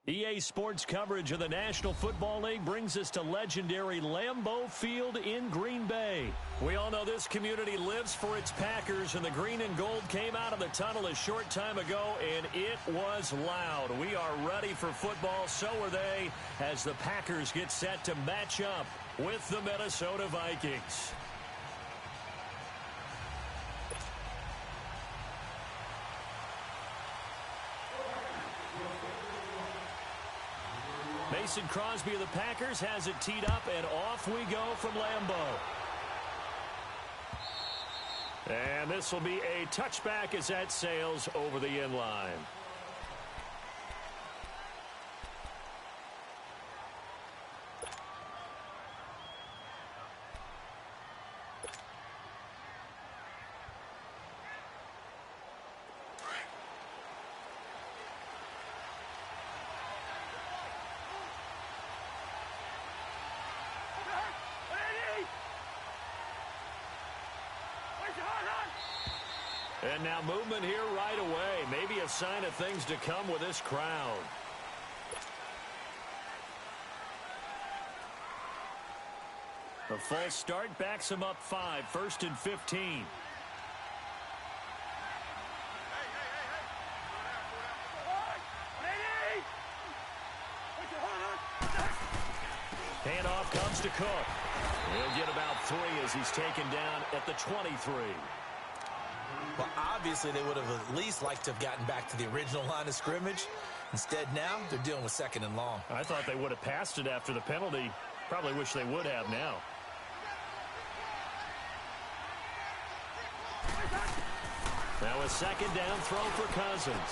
EA Sports coverage of the National Football League brings us to legendary Lambeau Field in Green Bay. We all know this community lives for its Packers, and the green and gold came out of the tunnel a short time ago, and it was loud. We are ready for football, so are they, as the Packers get set to match up with the Minnesota Vikings. Mason Crosby of the Packers has it teed up, and off we go from Lambeau. And this will be a touchback as that sails over the end line. And now movement here right away. Maybe a sign of things to come with this crowd. The false start backs him up 5, 1st and 15. Handoff comes to Cook. He'll get about 3 as he's taken down at the 23. Well, obviously, they would have at least liked to have gotten back to the original line of scrimmage. Instead, now, they're dealing with 2nd and long. I thought they would have passed it after the penalty. Probably wish they would have now. Now a 2nd down throw for Cousins.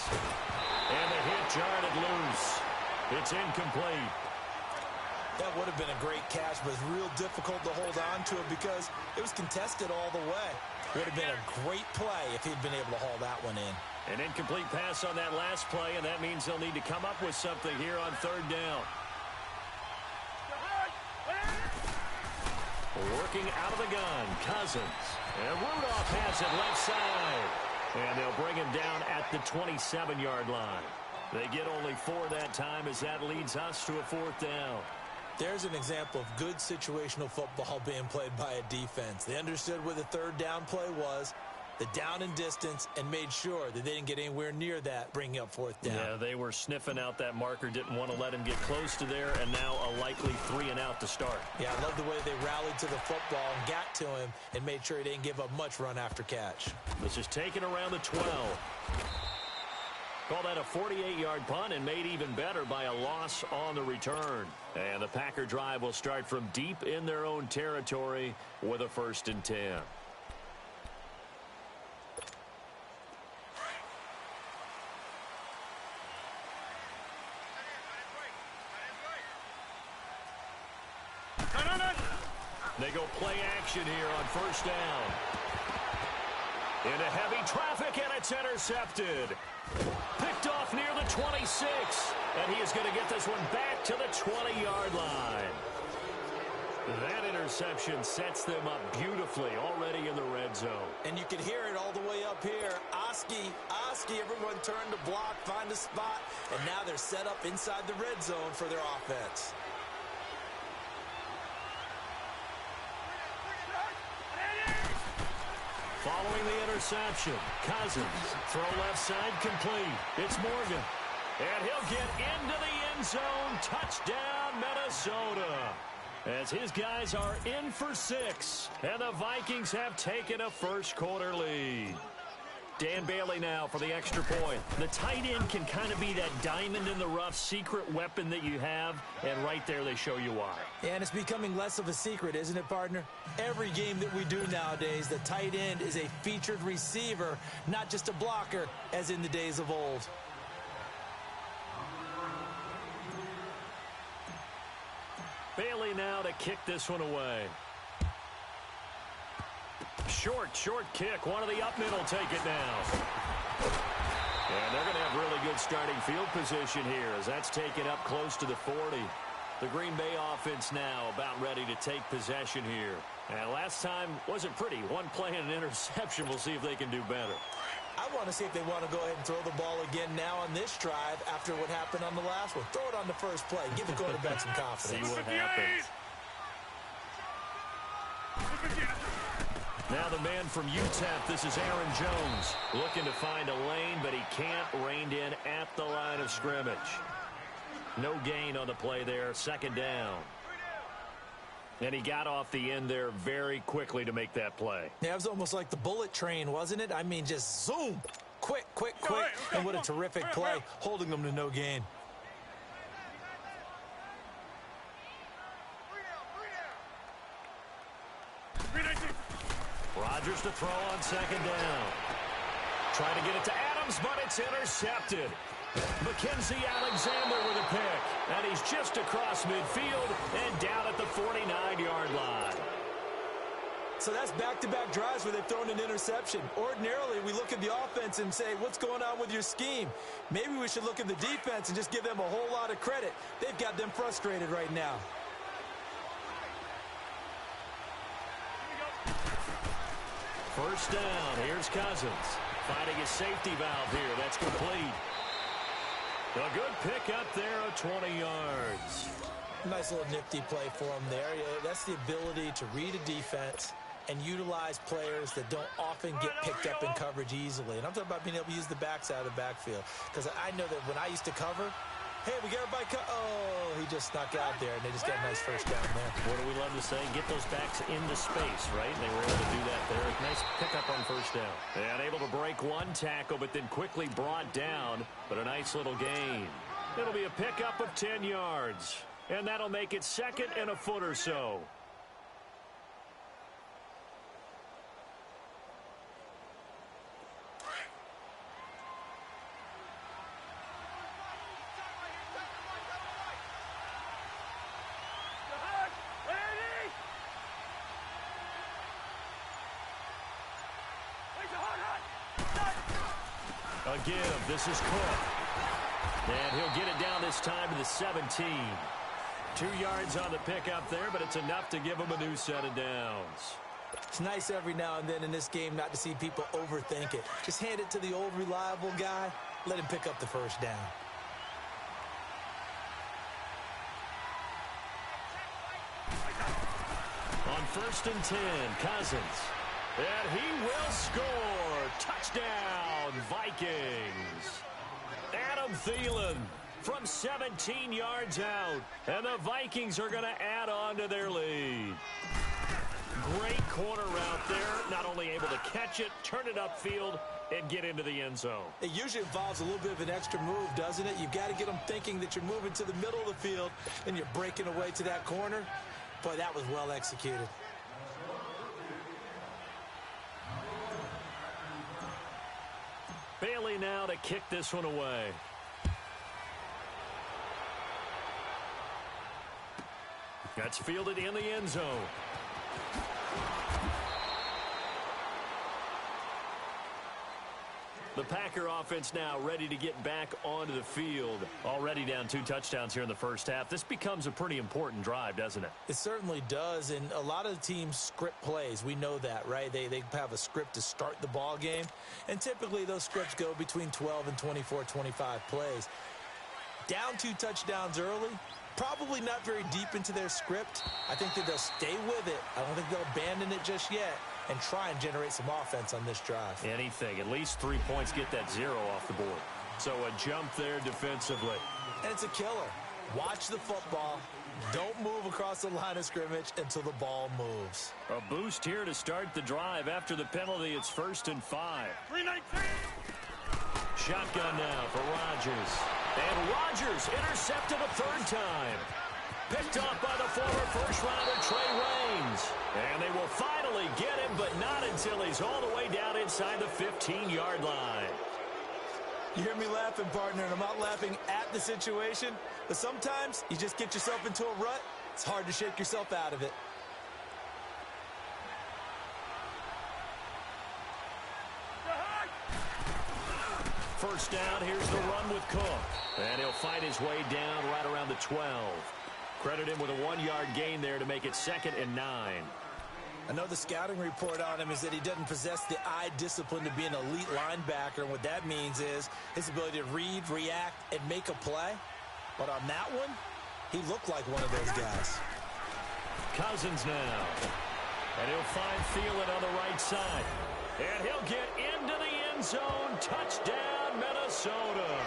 And the hit jarred loose. It's incomplete. That would have been a great catch, but it's real difficult to hold on to it because it was contested all the way. Would have been a great play if he'd been able to haul that one in. An incomplete pass on that last play, and that means they'll need to come up with something here on 3rd down. Working out of the gun, Cousins. And Rudolph has it left side. And they'll bring him down at the 27-yard line. They get only 4 that time as that leads us to a 4th down. There's an example of good situational football being played by a defense. They understood where the 3rd down play was, the down and distance, and made sure that they didn't get anywhere near that, bringing up 4th down. Yeah, they were sniffing out that marker, didn't want to let him get close to there, and now a likely 3 and out to start. Yeah, I love the way they rallied to the football and got to him and made sure he didn't give up much run after catch. This is taken around the 12. Call that a 48-yard punt and made even better by a loss on the return. And the Packer drive will start from deep in their own territory with a 1st and 10. They go play action here on 1st down. Into heavy traffic, and it's intercepted. Picked off near the 26, and he is going to get this one back to the 20-yard line. That interception sets them up beautifully already in the red zone. And you can hear it all the way up here. Oski, everyone turned to block, find a spot, and now they're set up inside the red zone for their offense. Following the interception, Cousins, throw left side complete. It's Morgan. And he'll get into the end zone. Touchdown, Minnesota. As his guys are in for 6. And the Vikings have taken a 1st quarter lead. Dan Bailey now for the extra point. The tight end can kind of be that diamond in the rough secret weapon that you have, and right there they show you why. And it's becoming less of a secret, isn't it, partner? Every game that we do nowadays, the tight end is a featured receiver, not just a blocker, as in the days of old. Bailey now to kick this one away. Short kick. One of the up middle take it now. And they're going to have really good starting field position here as that's taken up close to the 40. The Green Bay offense now about ready to take possession here. And last time wasn't pretty. One play and an interception. We'll see if they can do better. I want to see if they want to go ahead and throw the ball again now on this drive after what happened on the last one. Throw it on the first play. Give the quarterback some confidence. See what happens. Now the man from UTEP, this is Aaron Jones, looking to find a lane, but he can't. Reined in at the line of scrimmage. No gain on the play there, second down. And he got off the end there very quickly to make that play. Yeah, it was almost like the bullet train, wasn't it? I mean, just zoom. Quick, quick, quick. And what a terrific play, holding them to no gain. Rodgers to throw on second down. Trying to get it to Adams, but it's intercepted. Mackenzie Alexander with a pick. And he's just across midfield and down at the 49-yard line. So that's back-to-back drives where they've thrown an interception. Ordinarily, we look at the offense and say, what's going on with your scheme? Maybe we should look at the defense and just give them a whole lot of credit. They've got them frustrated right now. First down. Here's Cousins. Finding his safety valve here. That's complete. A good pickup there of 20 yards. Nice little nifty play for him there. Yeah, that's the ability to read a defense and utilize players that don't often get picked up in coverage easily. And I'm talking about being able to use the backside of the backfield. Because I know that when I used to cover, hey, we got everybody oh, he just snuck out there, and they just got a nice first down there. What do we love to say? Get those backs into space, right? They were able to do that there. Nice pickup on first down. And able to break one tackle, but then quickly brought down. But a nice little gain. It'll be a pickup of 10 yards. And that'll make it second and a foot or so. A give. This is Cook. And he'll get it down this time to the 17. 2 yards on the pickup there, but it's enough to give him a new set of downs. It's nice every now and then in this game not to see people overthink it. Just hand it to the old reliable guy. Let him pick up the first down. On first and 10, Cousins. And he will score. Touchdown, Vikings. Adam Thielen from 17 yards out. And the Vikings are going to add on to their lead. Great corner route there. Not only able to catch it, turn it upfield, and get into the end zone. It usually involves a little bit of an extra move, doesn't it? You've got to get them thinking that you're moving to the middle of the field and you're breaking away to that corner. Boy, that was well executed. Bailey now to kick this one away. That's fielded in the end zone. The Packer offense now ready to get back onto the field. Already down 2 touchdowns here in the first half. This becomes a pretty important drive, doesn't it? It certainly does, and a lot of the teams script plays. We know that, right? They have a script to start the ball game, and typically those scripts go between 12 and 24, 25 plays. Down 2 touchdowns early, probably not very deep into their script. I think that they'll stay with it. I don't think they'll abandon it just yet and try and generate some offense on this drive. Anything. At least 3 points, get that 0 off the board. So a jump there defensively. And it's a killer. Watch the football. Don't move across the line of scrimmage until the ball moves. A boost here to start the drive. After the penalty, it's 1st and 5. 319. Shotgun now for Rodgers. And Rodgers intercepted a 3rd time. Picked off by the former first-rounder Trey Waynes. And they will finally get him, but not until he's all the way down inside the 15-yard line. You hear me laughing, partner, and I'm not laughing at the situation, but sometimes you just get yourself into a rut. It's hard to shake yourself out of it. First down, here's the run with Cook. And he'll fight his way down right around the 12. Credit him with a 1-yard gain there to make it 2nd and 9. I know the scouting report on him is that he doesn't possess the eye discipline to be an elite linebacker. And what that means is his ability to read, react, and make a play. But on that one, he looked like one of those guys. Cousins now. And he'll find Thielen on the right side. And he'll get into the end zone. Touchdown, Minnesota.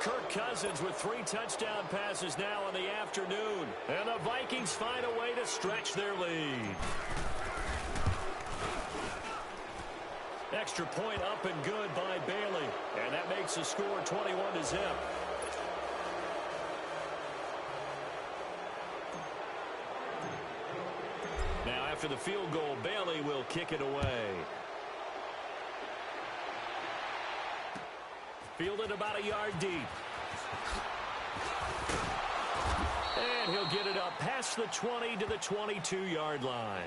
Kirk Cousins with 3 touchdown passes now in the afternoon. And the Vikings find a way to stretch their lead. Extra point up and good by Bailey. And that makes the score 21-0. Now after the field goal, Bailey will kick it away. Fielded about a yard deep. And he'll get it up past the 20 to the 22-yard line.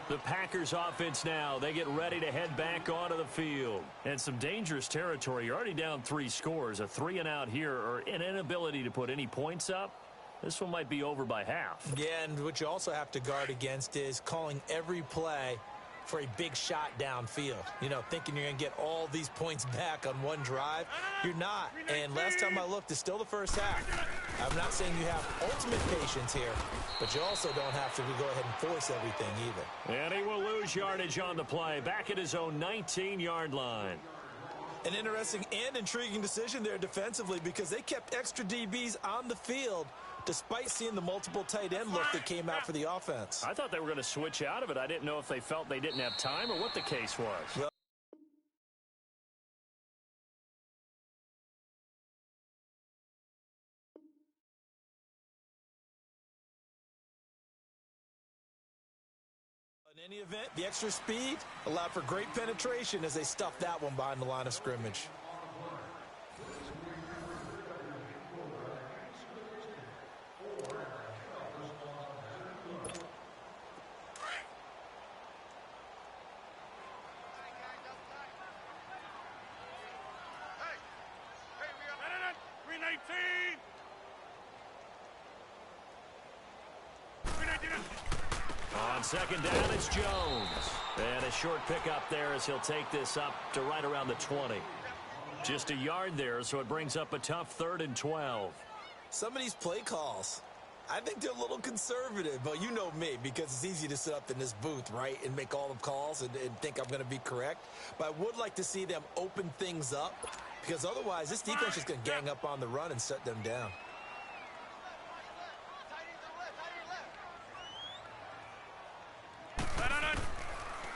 The Packers offense now, they get ready to head back onto the field. And some dangerous territory. You're already down 3 scores. A 3-and-out here or an inability to put any points up. This one might be over by half. Yeah, and what you also have to guard against is calling every play for a big shot downfield. You know, thinking you're going to get all these points back on one drive. You're not. And last time I looked, it's still the first half. I'm not saying you have ultimate patience here, but you also don't have to go ahead and force everything either. And he will lose yardage on the play. Back at his own 19-yard line. An interesting and intriguing decision there defensively because they kept extra DBs on the field despite seeing the multiple tight end look that came out for the offense. I thought they were going to switch out of it. I didn't know if they felt they didn't have time or what the case was. Well, in any event, the extra speed allowed for great penetration as they stuffed that one behind the line of scrimmage. On second down, it's Jones. And a short pickup there as he'll take this up to right around the 20. Just a yard there, so it brings up a tough 3rd and 12. Some of these play calls, I think they're a little conservative, but you know me, because it's easy to sit up in this booth, right, and make all the calls and think I'm going to be correct. But I would like to see them open things up, because otherwise this defense is going to gang up on the run and shut them down.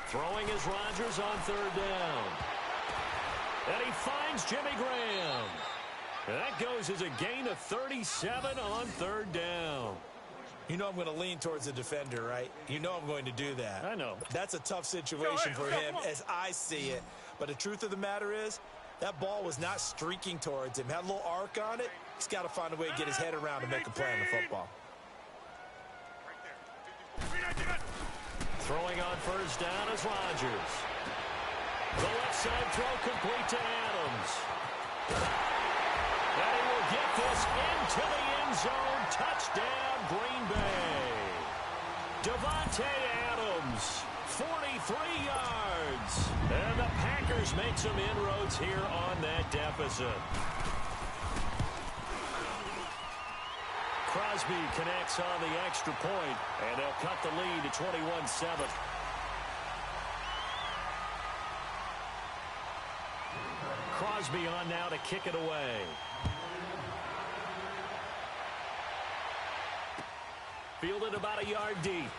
Throwing is Rodgers on 3rd down. And he finds Jimmy Graham. And that goes as a gain of 37 on 3rd down. You know I'm going to lean towards the defender, right? You know I'm going to do that. I know. That's a tough situation for him as I see it. But the truth of the matter is, that ball was not streaking towards him. Had a little arc on it. He's got to find a way to get his head around and make a play on the football. Throwing on 1st down is Rodgers. The left side throw complete to Adams. And he will get this into the end zone. Touchdown, Green Bay. Devontae Adams, 43 yards. And the Packers make some inroads here on that deficit. Crosby connects on the extra point, and they'll cut the lead to 21-7. Crosby on now to kick it away. Fielded about a yard deep.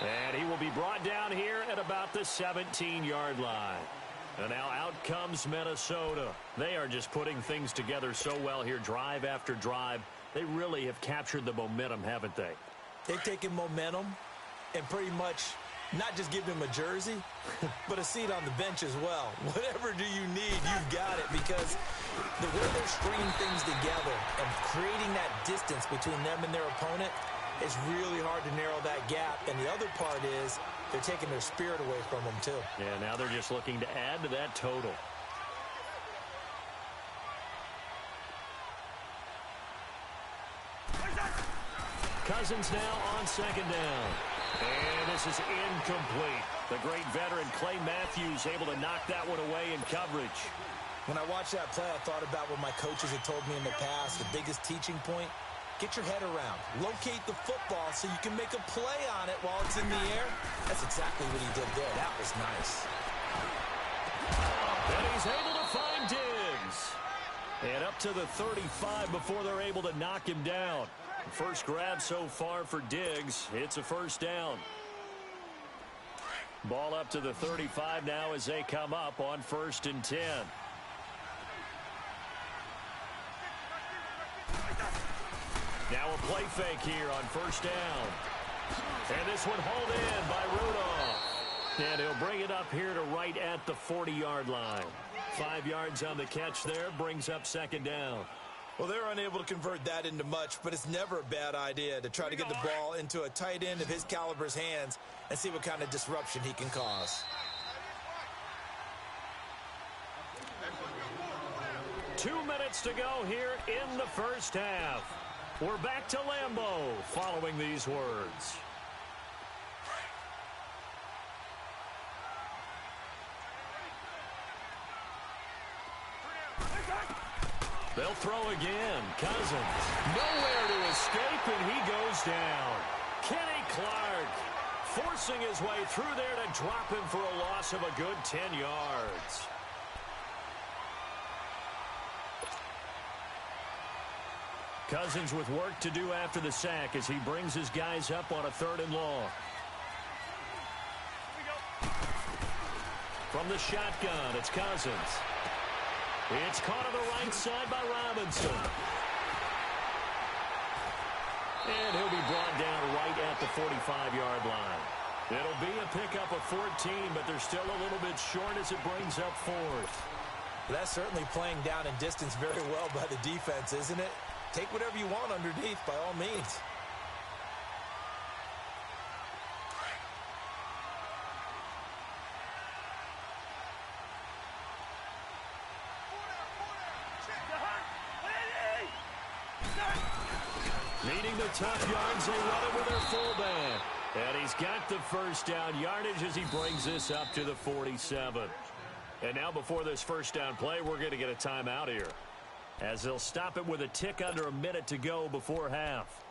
And he will be brought down here at about the 17-yard line. And now out comes Minnesota. They are just putting things together so well here, drive after drive. They really have captured the momentum, haven't they? They've taken momentum and pretty much not just given him a jersey, but a seat on the bench as well. Whatever do you need, you've got it, because the way they're stringing things together and creating that distance between them and their opponent, it's really hard to narrow that gap. And the other part is they're taking their spirit away from them, too. Yeah, now they're just looking to add to that total. Cousins now on second down. And this is incomplete. The great veteran Clay Matthews able to knock that one away in coverage. When I watched that play, I thought about what my coaches had told me in the past. The biggest teaching point, get your head around. Locate the football so you can make a play on it while it's in the air. That's exactly what he did there. That was nice. And he's able to find Diggs. And up to the 35 before they're able to knock him down. First grab so far for Diggs. It's a first down. Ball up to the 35 now as they come up on 1st and 10. Now a play fake here on 1st down. And this one hauled in by Rudolph. And he'll bring it up here to right at the 40-yard line. 5 yards on the catch there, brings up 2nd down. Well, they're unable to convert that into much, but it's never a bad idea to try to get the ball into a tight end of his caliber's hands and see what kind of disruption he can cause. 2 minutes to go here in the first half. We're back to Lambeau following these words. They'll throw again. Cousins. Nowhere to escape, and he goes down. Kenny Clark forcing his way through there to drop him for a loss of a good 10 yards. Cousins with work to do after the sack as he brings his guys up on a 3rd and long. From the shotgun, it's Cousins. It's caught on the right side by Robinson. And he'll be brought down right at the 45-yard line. It'll be a pickup of 14, but they're still a little bit short as it brings up 4th. That's certainly playing down in distance very well by the defense, isn't it? Take whatever you want underneath, by all means. Needing the tough yards, they run it with their fullback. And he's got the first down yardage as he brings this up to the 47. And now before this first down play, we're going to get a timeout here, as they'll stop it with a tick under a minute to go before half.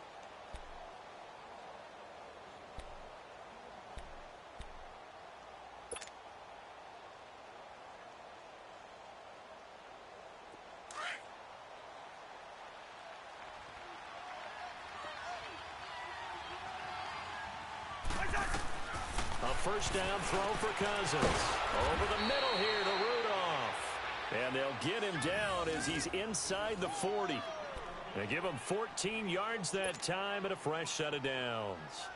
A first down throw for Cousins. Over the middle here to Rudolph. And they'll get him down as he's inside the 40. They give him 14 yards that time and a fresh set of downs.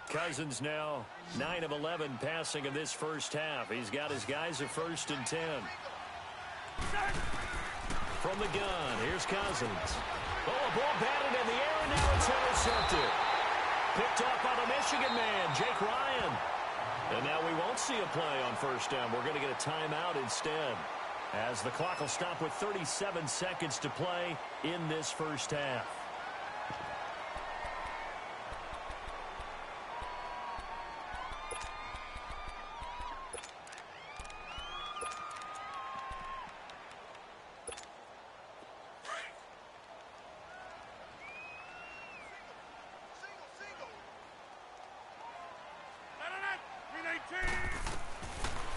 Cousins now 9 of 11 passing in this first half. He's got his guys at 1st and 10. From the gun, here's Cousins. Oh, a ball batted in the air, and now it's intercepted. Picked off by the Michigan man, Jake Ryan. And now we won't see a play on first down. We're going to get a timeout instead, as the clock will stop with 37 seconds to play in this first half.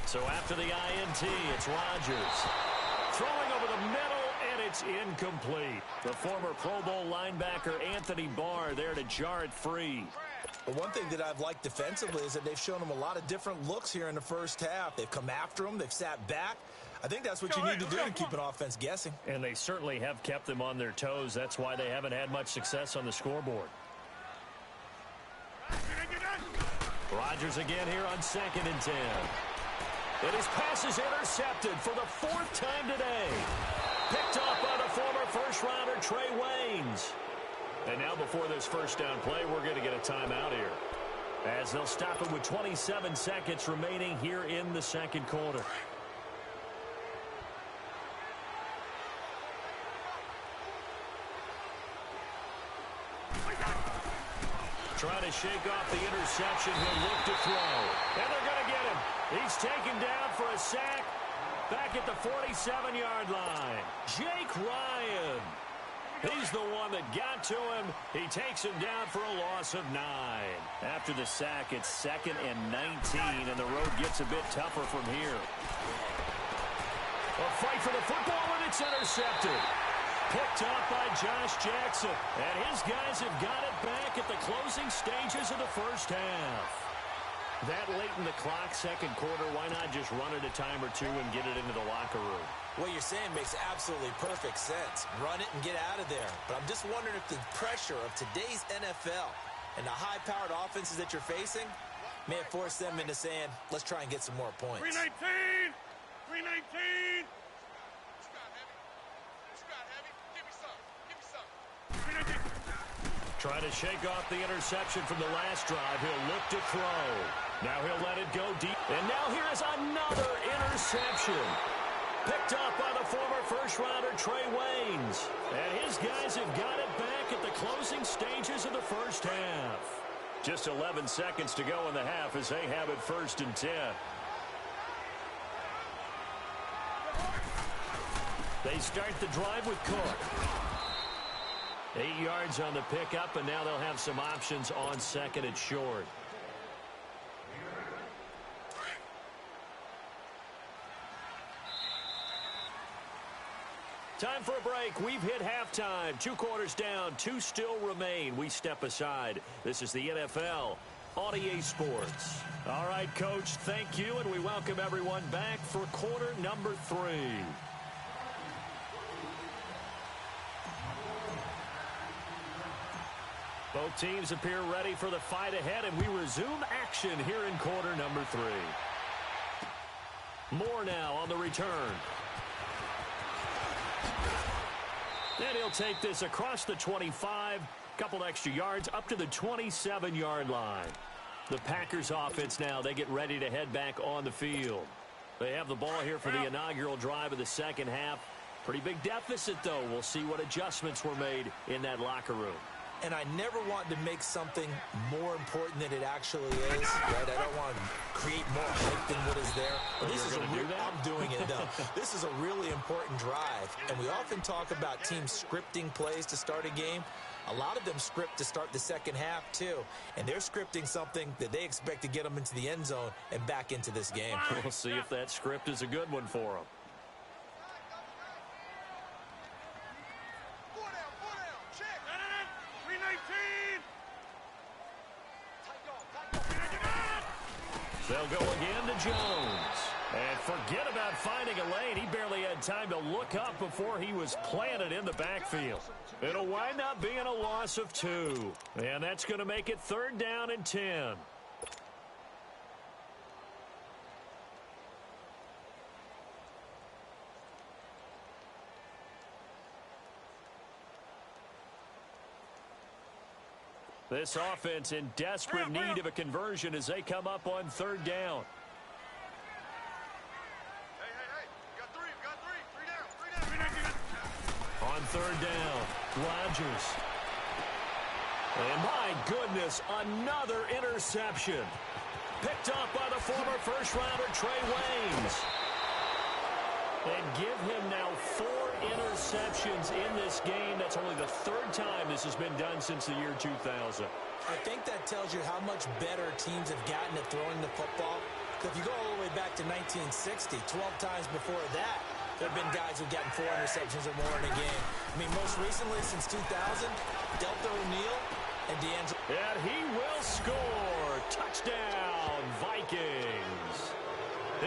So after the INT, it's Rodgers. Throwing over the middle, and it's incomplete. The former Pro Bowl linebacker Anthony Barr there to jar it free. But one thing that I've liked defensively is that they've shown him a lot of different looks here in the first half. They've come after him. They've sat back. I think that's what you need to do to keep an offense guessing. And they certainly have kept them on their toes. That's why they haven't had much success on the scoreboard. Rodgers again here on 2nd and 10. And his pass is intercepted for the 4th time today. Picked off by the former first-rounder Trey Waynes. And now before this first down play, we're going to get a timeout here, as they'll stop it with 27 seconds remaining here in the second quarter. Trying to shake off the interception. He'll look to throw. And they're going to get him. He's taken down for a sack back at the 47-yard line. Jake Ryan. He's the one that got to him. He takes him down for a loss of 9. After the sack, it's 2nd and 19, and the road gets a bit tougher from here. A fight for the football, and it's intercepted. Picked up by Josh Jackson. And his guys have got it back at the closing stages of the first half. That late in the clock, second quarter, why not just run it a time or two and get it into the locker room? What you're saying makes absolutely perfect sense. Run it and get out of there. But I'm just wondering if the pressure of today's NFL and the high-powered offenses that you're facing may have forced them into saying, let's try and get some more points. 319! 319! Trying to shake off the interception from the last drive. He'll look to throw. Now he'll let it go deep. And now here is another interception. Picked up by the former first-rounder Trey Waynes. And his guys have got it back at the closing stages of the first half. Just 11 seconds to go in the half as they have it 1st and 10. They start the drive with Cook. 8 yards on the pickup, and now they'll have some options on 2nd and short. Time for a break. We've hit halftime. 2 quarters down, 2 still remain. We step aside. This is the NFL on EA Sports. All right, Coach, thank you, and we welcome everyone back for quarter number 3. Both teams appear ready for the fight ahead, and we resume action here in quarter number 3. Moore now on the return. And he'll take this across the 25, couple extra yards up to the 27-yard line. The Packers offense now, they get ready to head back on the field. They have the ball here for the inaugural drive of the second half. Pretty big deficit, though. We'll see what adjustments were made in that locker room. And I never want to make something more important than it actually is, right? I don't want to create more hype than what is there. But this is I'm doing it, though. This is a really important drive. And we often talk about teams scripting plays to start a game. A lot of them script to start the second half, too. And they're scripting something that they expect to get them into the end zone and back into this game. We'll see if that script is a good one for them. They'll go again to Jones. And forget about finding a lane. He barely had time to look up before he was planted in the backfield. It'll wind up being a loss of 2. And that's going to make it 3rd down and 10. This offense in desperate need of a conversion as they come up on 3rd down. Hey. Got 3 down. On 3rd down, Rodgers. And my goodness, another interception. Picked up by the former first-rounder Trey Waynes. And give him now 4 interceptions in this game. That's only the 3rd time this has been done since the year 2000. I think that tells you how much better teams have gotten at throwing the football. If you go all the way back to 1960, 12 times before that, there have been guys who've gotten 4 interceptions or more in a game. I mean, most recently, since 2000, Delta O'Neal and D'Angelo. And he will score. Touchdown, Vikings.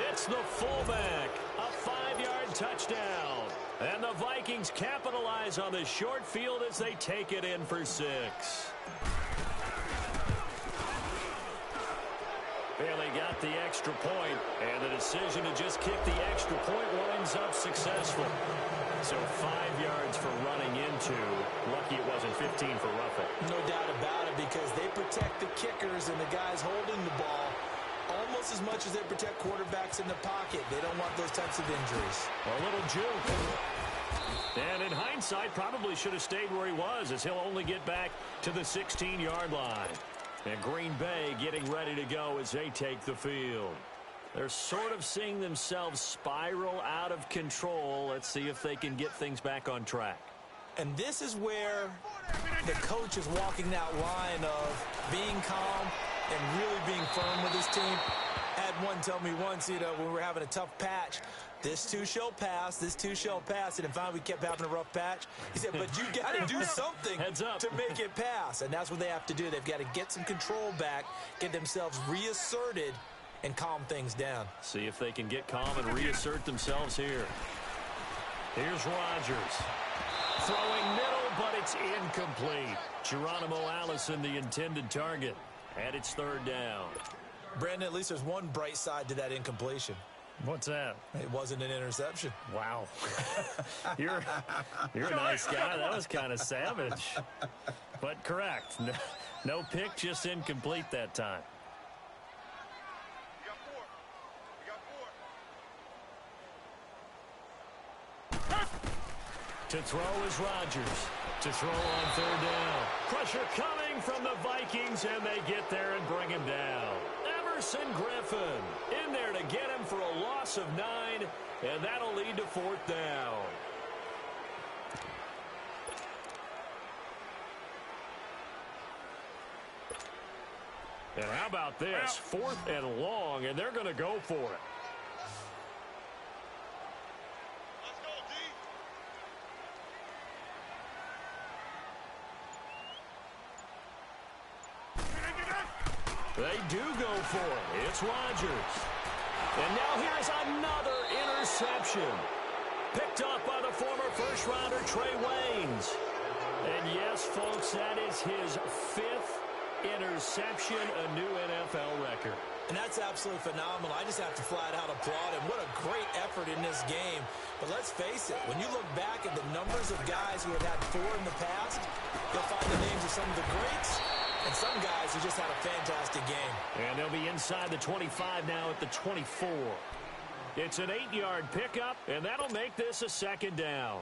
It's the fullback. A 5-yard touchdown. And the Vikings capitalize on the short field as they take it in for 6. Barely got the extra point, and the decision to just kick the extra point winds up successful. So 5 yards for running into. Lucky it wasn't 15 for roughing. No doubt about it, because they protect the kickers and the guys holding the ball almost as much as they protect quarterbacks in the pocket. They don't want those types of injuries. A little juke. And in hindsight, probably should have stayed where he was, as he'll only get back to the 16-yard line. And Green Bay getting ready to go as they take the field. They're sort of seeing themselves spiral out of control. Let's see if they can get things back on track. And this is where the coach is walking that line of being calm and really being firm with his team. I had one tell me once, when we were having a tough patch, this too shall pass, this too shall pass. And finally we kept having a rough patch. He said, but you got to do something to make it pass. And that's what they have to do. They've got to get some control back, get themselves reasserted, and calm things down. See if they can get calm and reassert themselves here. Here's Rodgers. Throwing middle, but it's incomplete. Geronimo Allison, the intended target. And it's third down. Brandon, at least there's one bright side to that incompletion. What's that? It wasn't an interception. Wow. You're a nice guy. That was kind of savage. But correct. No pick, just incomplete that time. You got four. You got four. To throw is Rodgers. To throw on third down. Pressure coming from the Vikings, and they get there and bring him down. Emerson Griffin in there to get him for a loss of 9, and that'll lead to fourth down. And how about this? Fourth and long, and they're going to go for it. Let's go, D. They do go for it. It's Rodgers. And now here's another interception. Picked up by the former first-rounder Trey Waynes. And yes, folks, that is his 5th interception, a new NFL record. And that's absolutely phenomenal. I just have to flat out applaud him. What a great effort in this game. But let's face it, when you look back at the numbers of guys who have had 4 in the past, you'll find the names of some of the greats and some guys who just had a fantastic game. And they'll be inside the 25 now at the 24. It's an 8-yard pickup, and that'll make this a second down.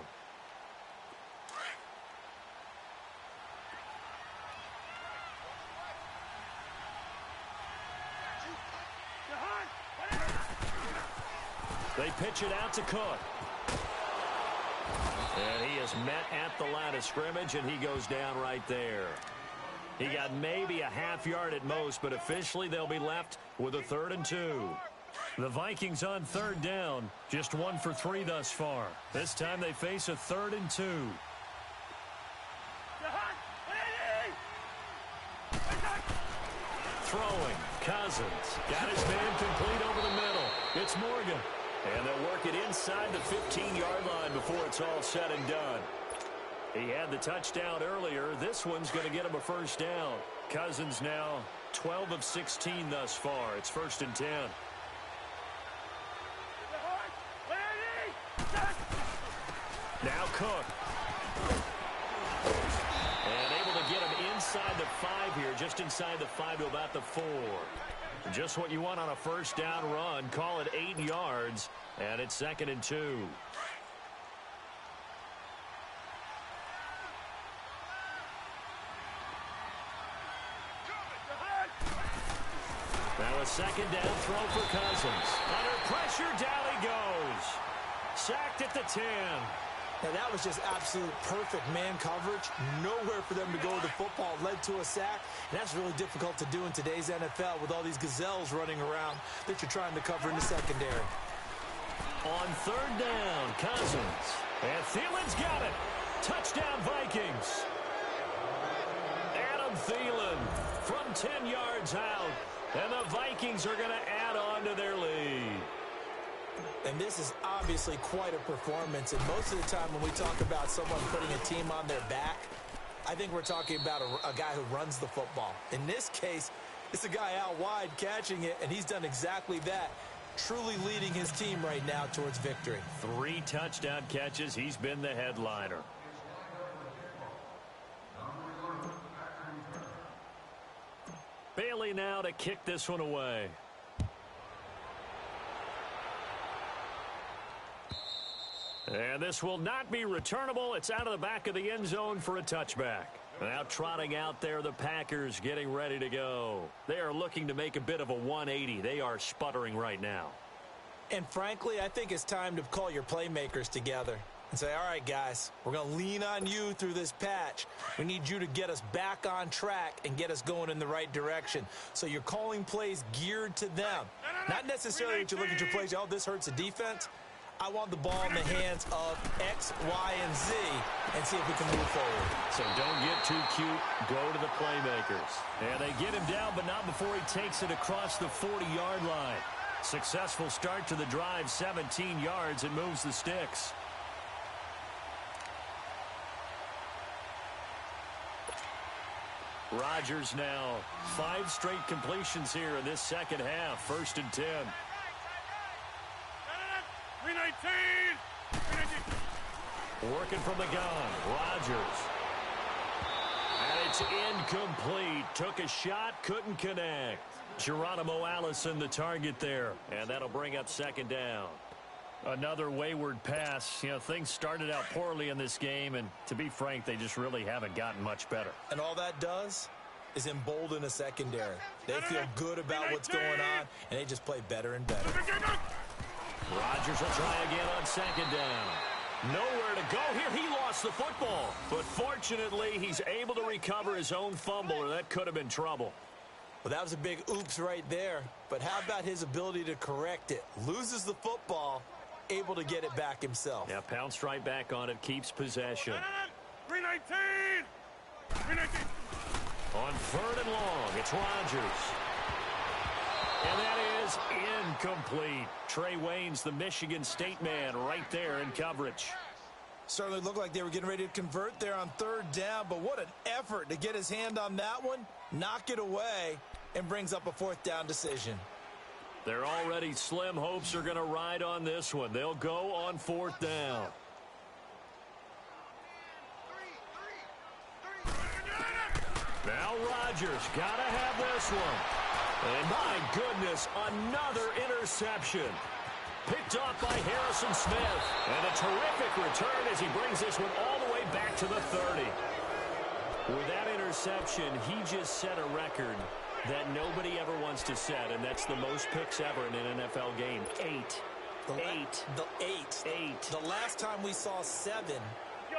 They pitch it out to Cook. And he is met at the line of scrimmage, and he goes down right there. He got maybe a half yard at most, but officially they'll be left with a 3rd and 2. The Vikings on third down, just 1 for 3 thus far. This time they face a 3rd and 2. Throwing, Cousins. Got his man complete over the middle. It's Morgan. And they'll work it inside the 15-yard line before it's all said and done. He had the touchdown earlier. This one's going to get him a first down. Cousins now 12 of 16 thus far. It's 1st and 10. Now Cook. And able to get him inside the 5 here, just inside the 5 to about the 4. Just what you want on a first down run. Call it 8 yards, and it's 2nd and 2. Now a second down throw for Cousins. Under pressure, down he goes. Sacked at the 10. Now, that was just absolute perfect man coverage. Nowhere for them to go with the football. Led to a sack. And that's really difficult to do in today's NFL with all these gazelles running around that you're trying to cover in the secondary. On third down, Cousins. And Thielen's got it. Touchdown, Vikings. Adam Thielen from 10 yards out. And the Vikings are going to add on to their lead. And this is obviously quite a performance. And most of the time when we talk about someone putting a team on their back, I think we're talking about a guy who runs the football. In this case, it's a guy out wide catching it, and he's done exactly that, truly leading his team right now towards victory. 3 touchdown catches. He's been the headliner. Bailey now to kick this one away. And this will not be returnable. It's out of the back of the end zone for a touchback. Now trotting out there, the Packers getting ready to go. They are looking to make a bit of a 180. They are sputtering right now. And frankly, I think it's time to call your playmakers together and say, all right, guys, we're going to lean on you through this patch. We need you to get us back on track and get us going in the right direction. So you're calling plays geared to them. Not necessarily that you look at your plays, oh, this hurts the defense. I want the ball in the hands of X, Y, and Z and see if we can move forward. So don't get too cute. Go to the playmakers. And they get him down, but not before he takes it across the 40-yard line. Successful start to the drive, 17 yards, and moves the sticks. Rodgers now 5 straight completions here in this second half. 1st and 10. 319. Working from the gun. Rodgers. And it's incomplete. Took a shot, couldn't connect. Geronimo Allison the target there. And that'll bring up 2nd down. Another wayward pass. You know, things started out poorly in this game, and to be frank, they just really haven't gotten much better. And all that does is embolden a secondary. They feel good about what's going on, and they just play better and better. Rodgers will try again on 2nd down. Nowhere to go here. He lost the football. But fortunately, he's able to recover his own fumble, or that could have been trouble. Well, that was a big oops right there. But how about his ability to correct it? Loses the football, able to get it back himself. Yeah, pounced right back on it, keeps possession. 319. 319. On 3rd and long, it's Rodgers. And that is incomplete. Trey Waynes, the Michigan State man, right there in coverage. Certainly looked like they were getting ready to convert there on 3rd down, but what an effort to get his hand on that one, knock it away, and brings up a 4th down decision. Their already slim hopes are going to ride on this one. They'll go on 4th down. Now Rodgers got to have this one. And my goodness, another interception. Picked off by Harrison Smith. And a terrific return as he brings this one all the way back to the 30. With that interception, he just set a record that nobody ever wants to set, and that's the most picks ever in an NFL game. 8. The last time we saw 7,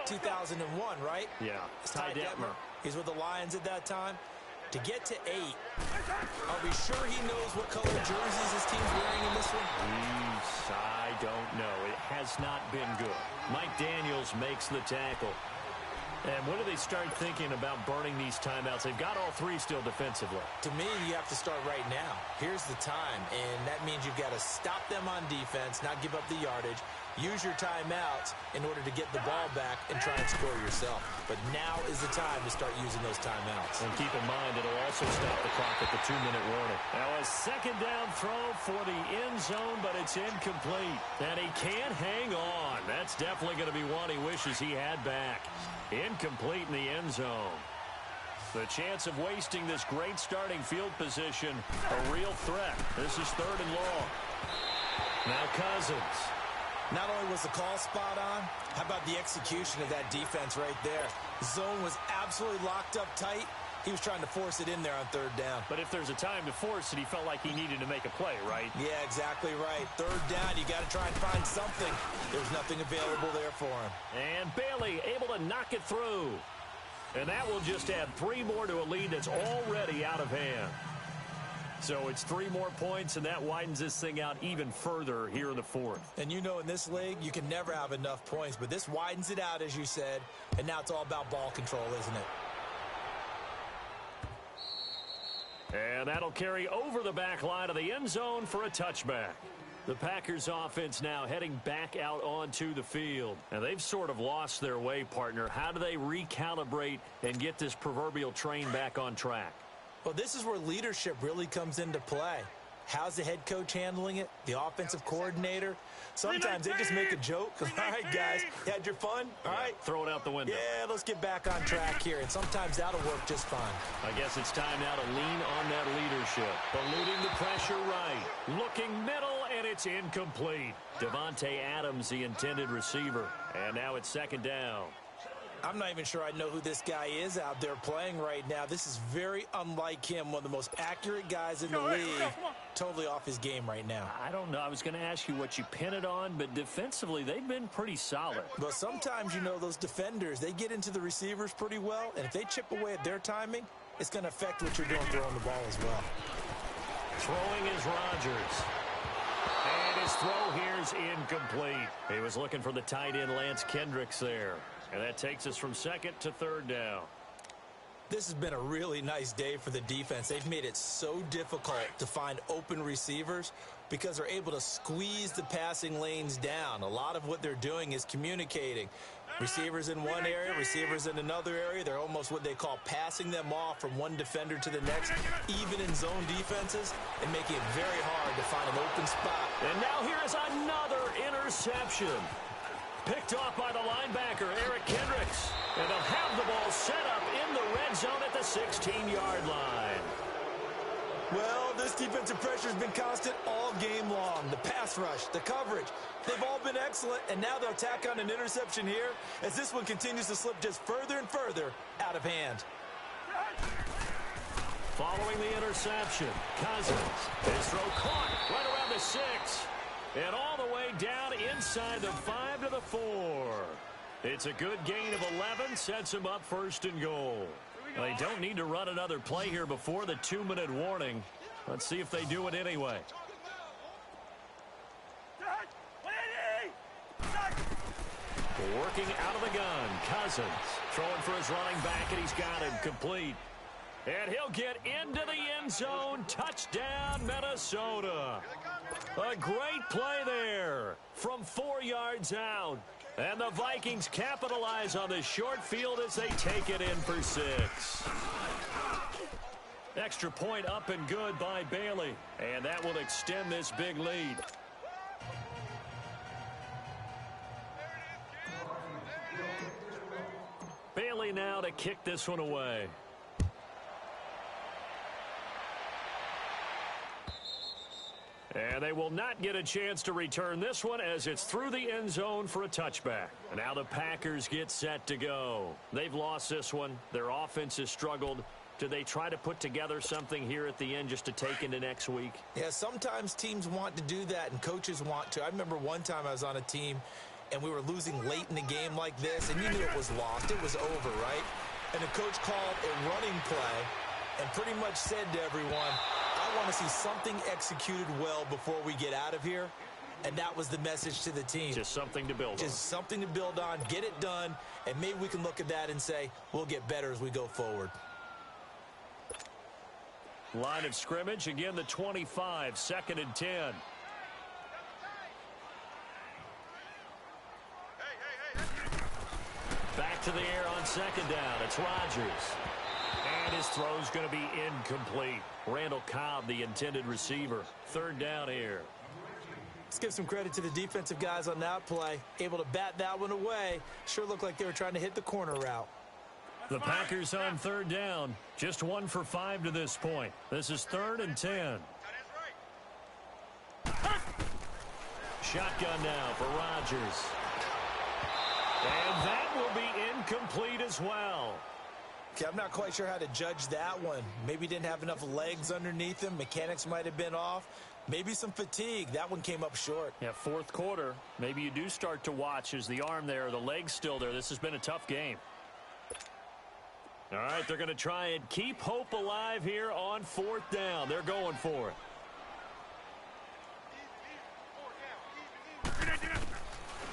2001, right? Yeah, Ty Detmer. He's with the Lions at that time. To get to 8, are we sure he knows what color jerseys his team's wearing in this one? I don't know. It has not been good. Mike Daniels makes the tackle. And when do they start thinking about burning these timeouts? They've got all 3 still defensively. To me, you have to start right now. Here's the time, and that means you've got to stop them on defense, not give up the yardage, use your timeouts in order to get the ball back and try and score yourself. But now is the time to start using those timeouts. And keep in mind, it'll also stop the clock at the 2-minute warning. Now a 2nd down throw for the end zone, but it's incomplete. And he can't hang on. That's definitely going to be one he wishes he had back. Incomplete in the end zone. The chance of wasting this great starting field position, a real threat. This is 3rd and long. Now Cousins. Not only was the call spot on, how about the execution of that defense right there? The zone was absolutely locked up tight. He was trying to force it in there on 3rd down. But if there's a time to force it, he felt like he needed to make a play, right? Yeah, exactly right. 3rd down, you got to try and find something. There's nothing available there for him. And Bailey able to knock it through. And that will just add 3 more to a lead that's already out of hand. So it's 3 more points, and that widens this thing out even further here in the 4th. And you know in this league, you can never have enough points, but this widens it out, as you said, and now it's all about ball control, isn't it? And that'll carry over the back line of the end zone for a touchback. The Packers offense now heading back out onto the field. And they've sort of lost their way, partner. How do they recalibrate and get this proverbial train back on track? Well, this is where leadership really comes into play. How's the head coach handling it? The offensive coordinator? Sometimes they just make a joke. All right, guys, you had your fun? All right. Throw it out the window. Yeah, let's get back on track here. And sometimes that'll work just fine. I guess it's time now to lean on that leadership. Eluding the pressure right. Looking middle, and it's incomplete. Devontae Adams, the intended receiver. And now it's 2nd down. I'm not even sure I know who this guy is out there playing right now. This is very unlike him, one of the most accurate guys in the league. Totally off his game right now. I don't know. I was going to ask you what you pin it on, but defensively, they've been pretty solid. But sometimes, you know, those defenders, they get into the receivers pretty well, and if they chip away at their timing, it's going to affect what you're doing throwing the ball as well. Throwing is Rodgers. And his throw here is incomplete. He was looking for the tight end Lance Kendricks there. And that takes us from second to third down. This has been a really nice day for the defense. They've made it so difficult to find open receivers because they're able to squeeze the passing lanes down. A lot of what they're doing is communicating. Receivers in one area, receivers in another area. They're almost what they call passing them off from one defender to the next, even in zone defenses, and making it very hard to find an open spot. And now here is another interception. Picked off by the linebacker, Eric Kendricks. And they'll have the ball set up in the red zone at the 16-yard line. Well, this defensive pressure has been constant all game long. The pass rush, the coverage, they've all been excellent, and now they'll tack on an interception here as this one continues to slip just further and further out of hand. Following the interception, Cousins. His throw caught right around the 6. And all the way down inside the 5 to the 4. It's a good gain of 11, sets him up first and goal. They don't need to run another play here before the 2-minute warning. Let's see if they do it anyway. Working out of the gun, Cousins. Throwing for his running back, and he's got him complete. And he'll get into the end zone. Touchdown, Minnesota. A great play there from 4 yards out. And the Vikings capitalize on the short field as they take it in for 6. Extra point up and good by Bailey. And that will extend this big lead. Bailey now to kick this one away. And they will not get a chance to return this one as it's through the end zone for a touchback. And now the Packers get set to go. They've lost this one. Their offense has struggled. Do they try to put together something here at the end just to take into next week? Yeah, sometimes teams want to do that and coaches want to. I remember one time I was on a team and we were losing late in the game like this, and you knew it was lost. It was over, right? And the coach called a running play and pretty much said to everyone, I want to see something executed well before we get out of here. And that was the message to the team. Just something to build on. Just something to build on, get it done, and maybe we can look at that and say, we'll get better as we go forward. Line of scrimmage, again the 25, 2nd and 10. Back to the air on 2nd down. It's Rodgers. And his throw's going to be incomplete. Randall Cobb, the intended receiver. 3rd down here. Let's give some credit to the defensive guys on that play. Able to bat that one away. Sure looked like they were trying to hit the corner route. The Packers on 3rd down. Just 1 for 5 to this point. This is 3rd and 10. Shotgun now for Rodgers. And that will be incomplete as well. Okay, I'm not quite sure how to judge that one. Maybe didn't have enough legs underneath him. Mechanics might have been off. Maybe some fatigue. That one came up short. Yeah, 4th quarter. Maybe you do start to watch. Is the arm there, the leg's still there? This has been a tough game. All right, they're going to try and keep hope alive here on 4th down. They're going for it.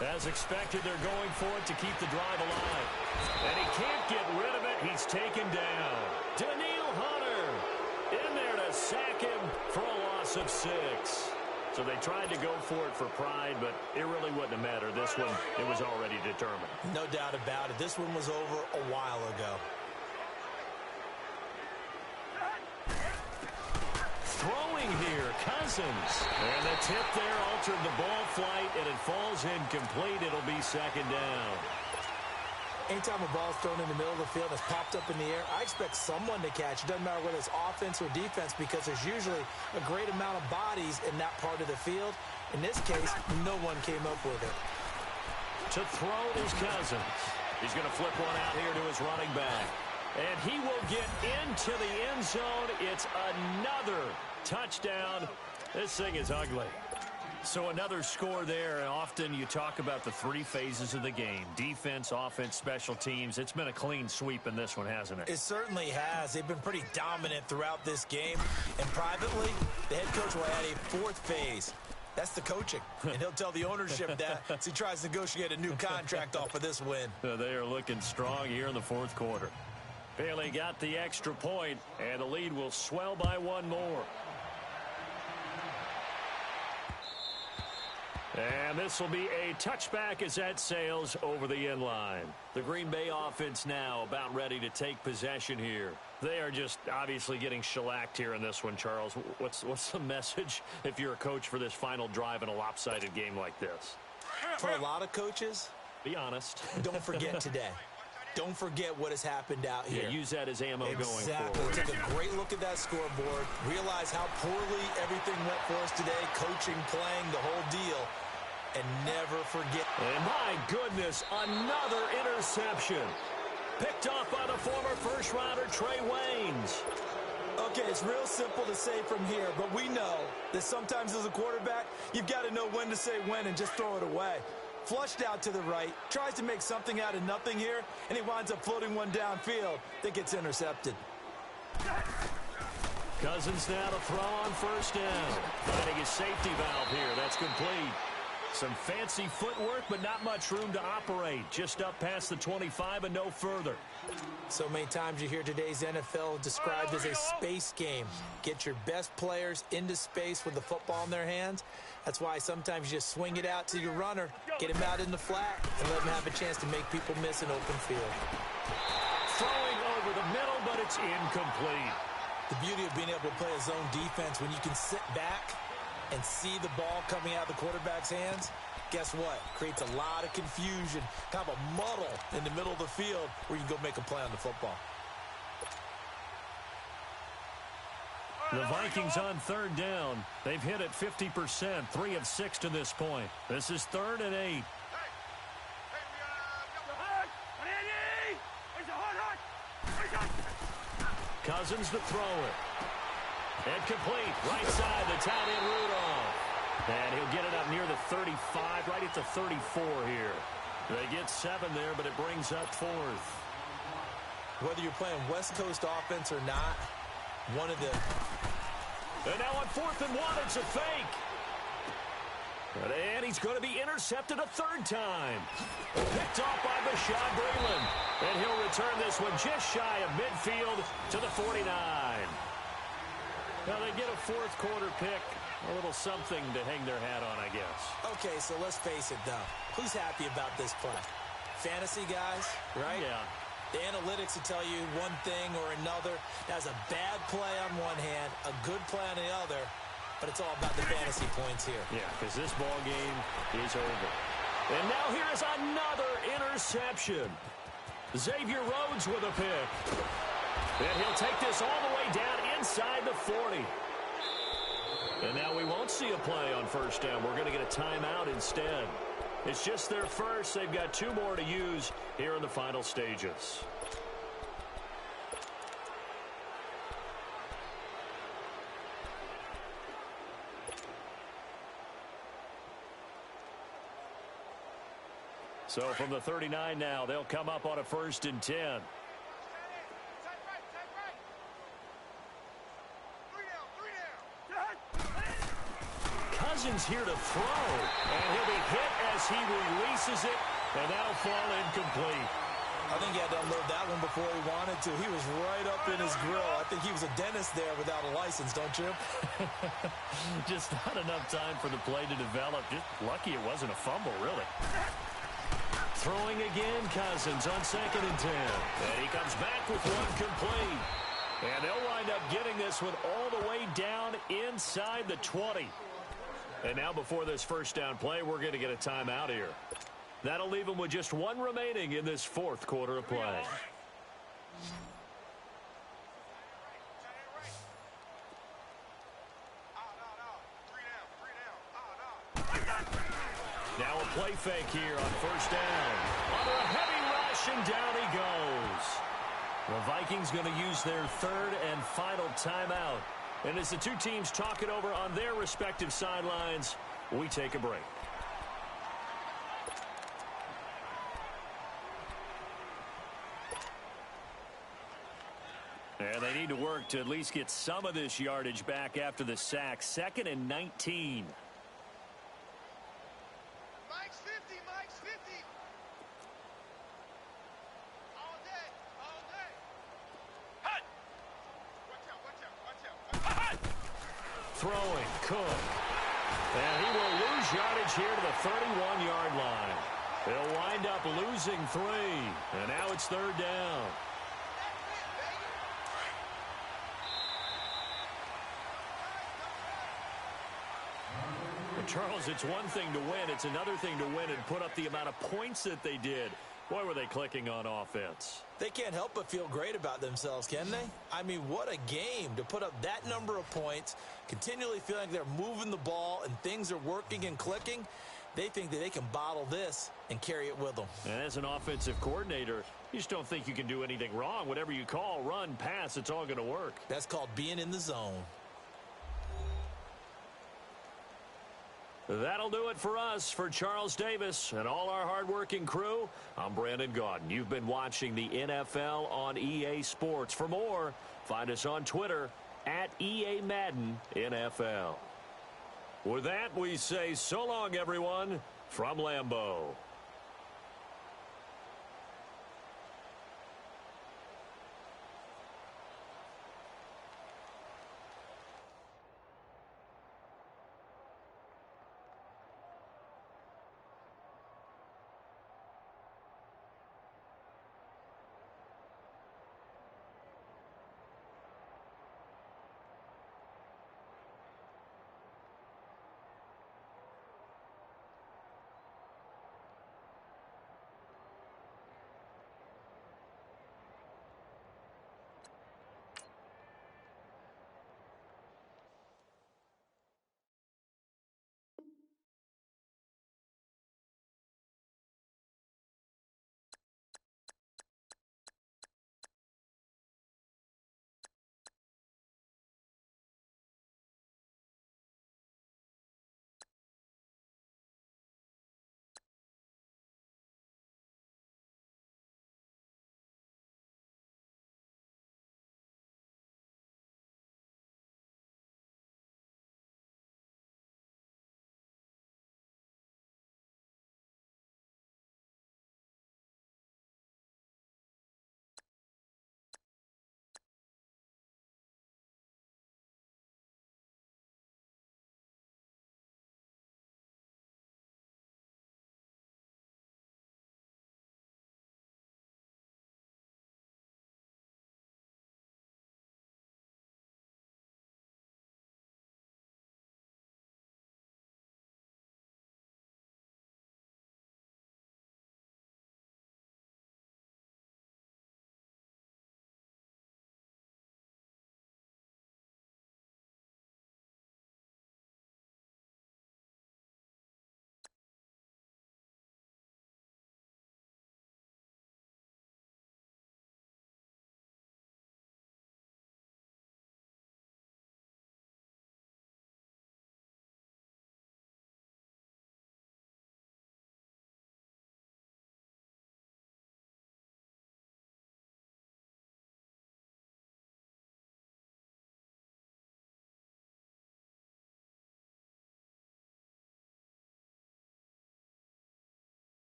As expected, they're going for it to keep the drive alive. And he can't get rid of it. He's taken down. Danielle Hunter in there to sack him for a loss of 6. So they tried to go for it for pride, but it really wouldn't have mattered. This one, it was already determined. No doubt about it. This one was over a while ago. Throwing here, Cousins. And the tip there altered the ball flight, and it falls incomplete. It'll be 2nd down. Anytime a ball's thrown in the middle of the field and it's popped up in the air, I expect someone to catch. It doesn't matter whether it's offense or defense because there's usually a great amount of bodies in that part of the field. In this case, no one came up with it. To throw is Cousins. He's going to flip one out here to his running back. And he will get into the end zone. It's another touchdown. This thing is ugly. So another score there. And often you talk about the three phases of the game: defense, offense, special teams. It's been a clean sweep in this one, hasn't it? It certainly has. They've been pretty dominant throughout this game. And privately, the head coach will add a fourth phase. That's the coaching. And he'll tell the ownership that as he tries to negotiate a new contract off of this win. They are looking strong here in the fourth quarter. Bailey got the extra point, and the lead will swell by one more. And this will be a touchback as that sails over the end line. The Green Bay offense now about ready to take possession here. They are just obviously getting shellacked here in this one, Charles. What's the message if you're a coach for this final drive in a lopsided game like this? For a lot of coaches, be honest. Don't forget today. Don't forget what has happened out here. Yeah, use that as ammo going exactly. forward. Take a great look at that scoreboard. Realize how poorly everything went for us today. Coaching, playing, the whole deal. And never forget. And my goodness, another interception. Picked off by the former first-rounder Trey Waynes. Okay, it's real simple to say from here, but we know that sometimes as a quarterback, you've got to know when to say when and just throw it away. Flushed out to the right, tries to make something out of nothing here, and he winds up floating one downfield that gets intercepted. Cousins now to throw on first down. Finding his safety valve here. That's complete. Some fancy footwork, but not much room to operate. Just up past the 25 and no further. So many times you hear today's NFL described as a space game. Get your best players into space with the football in their hands. That's why sometimes you just swing it out to your runner, get him out in the flat, and let him have a chance to make people miss an open field. Throwing over the middle, but it's incomplete. The beauty of being able to play a zone defense when you can sit back and see the ball coming out of the quarterback's hands, guess what? Creates a lot of confusion, kind of a muddle in the middle of the field where you can go make a play on the football. The Vikings on third down. They've hit it 50%, 3 of 6 to this point. This is 3rd and 8. Cousins to throw it. And complete. Right side, the tight end Rudolph. And he'll get it up near the 35, right at the 34 here. They get 7 there, but it brings up 4th. Whether you're playing West Coast offense or not, one of the... And now on 4th and 1, it's a fake. And he's going to be intercepted a 3rd time. Picked off by Bashaud Breeland. And he'll return this one just shy of midfield to the 49. Now they get a 4th quarter pick. A little something to hang their hat on, I guess. Okay, so let's face it, though. Who's happy about this play? Fantasy guys, right? Yeah. The analytics will tell you one thing or another. That's a bad play on one hand, a good play on the other, but it's all about the fantasy points here. Yeah, because this ball game is over. And now here's another interception. Xavier Rhodes with a pick. And he'll take this all the way down inside the 40. And now we won't see a play on first down. We're going to get a timeout instead. It's just their first. They've got 2 more to use here in the final stages. So from the 39 now, they'll come up on a 1st and 10. Cousins here to throw, and he'll be hit as he releases it, and that'll fall incomplete. I think he had to unload that one before he wanted to. He was right up in his grill. I think he was a dentist there without a license, don't you? Just not enough time for the play to develop. Just lucky it wasn't a fumble, really. Throwing again, Cousins on 2nd and 10. And he comes back with one complete. And they'll wind up getting this one all the way down inside the 20. And now before this first down play, we're going to get a timeout here. That'll leave them with just 1 remaining in this 4th quarter of play. Now a play fake here on first down. Under a heavy rush, rushing down he goes. The Vikings going to use their third and final timeout. And as the two teams talk it over on their respective sidelines, we take a break. And they need to work to at least get some of this yardage back after the sack. 2nd and 19. Mike's 50, Mike's 50. All day, all day. Hut! Watch out. Hut! Throwing, Cook. And he will lose yardage here to the 31-yard line. They'll wind up losing 3. And now it's 3rd down. Charles, it's one thing to win. It's another thing to win and put up the amount of points that they did. Boy, were they clicking on offense. They can't help but feel great about themselves, can they? I mean, what a game to put up that number of points, continually feeling like they're moving the ball and things are working and clicking. They think that they can bottle this and carry it with them. And as an offensive coordinator, you just don't think you can do anything wrong. Whatever you call, run, pass, it's all going to work. That's called being in the zone. That'll do it for us. For Charles Davis and all our hardworking crew, I'm Brandon Gaudin. You've been watching the NFL on EA Sports. For more, find us on Twitter at EA Madden NFL. With that, we say so long, everyone, from Lambeau.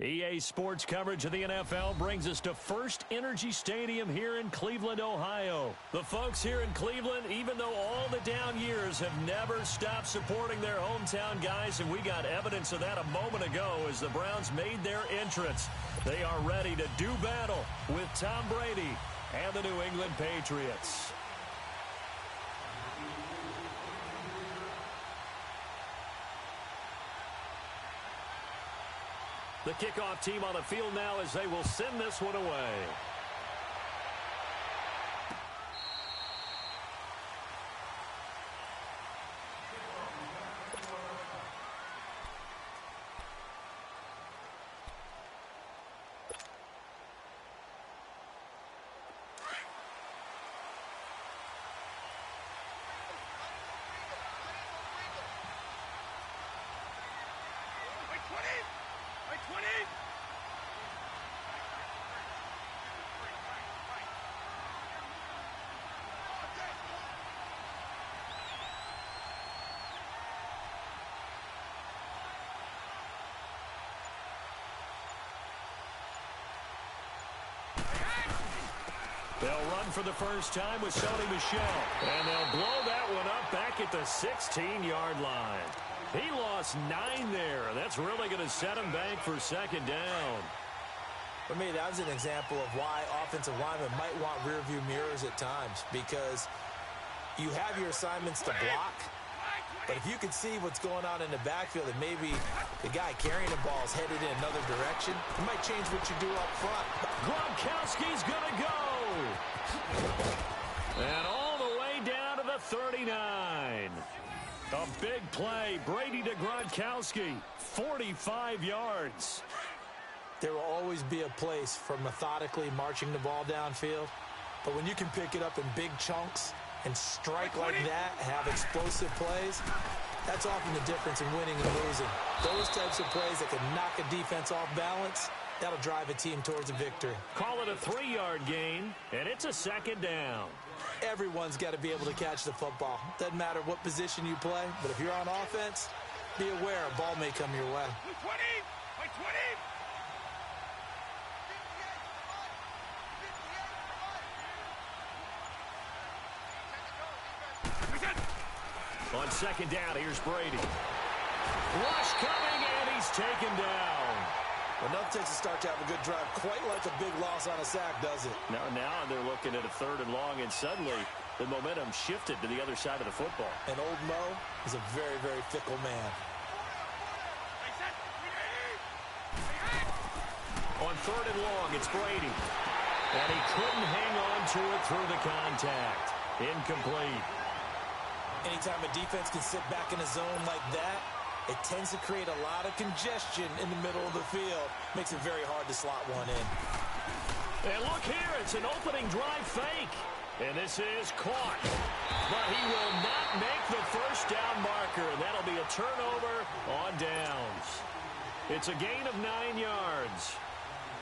EA Sports coverage of the NFL brings us to First Energy Stadium here in Cleveland, Ohio. The folks here in Cleveland, even though all the down years, have never stopped supporting their hometown guys, and we got evidence of that a moment ago as the Browns made their entrance. They are ready to do battle with Tom Brady and the New England Patriots. The kickoff team on the field now as they will send this one away. They'll run for the first time with Sony Michel. And they'll blow that one up back at the 16-yard line. He lost 9 there. That's really going to set him back for second down. For me, that was an example of why offensive linemen might want rearview mirrors at times, because you have your assignments to block, but if you can see what's going on in the backfield and maybe the guy carrying the ball is headed in another direction, it might change what you do up front. Gronkowski's going to go. And all the way down to the 39. A big play. Brady to Gronkowski. 45 yards. There will always be a place for methodically marching the ball downfield, but when you can pick it up in big chunks and strike like that, have explosive plays, that's often the difference in winning and losing. Those types of plays that can knock a defense off balance, that'll drive a team towards a victory. Call it a 3-yard gain, and it's a second down. Everyone's got to be able to catch the football. Doesn't matter what position you play, but if you're on offense, be aware a ball may come your way. 20! 20! On second down, here's Brady. Rush coming, and he's taken down. Well, nothing takes a start to have a good drive, quite like a big loss on a sack, does it? Now they're looking at a 3rd and long, and suddenly the momentum shifted to the other side of the football. And old Mo is a very, very fickle man. On 3rd and long, it's Brady. And he couldn't hang on to it through the contact. Incomplete. Anytime a defense can sit back in a zone like that, it tends to create a lot of congestion in the middle of the field. Makes it very hard to slot one in. And look here, it's an opening drive fake. And this is caught. But he will not make the first down marker. And that'll be a turnover on downs. It's a gain of 9 yards.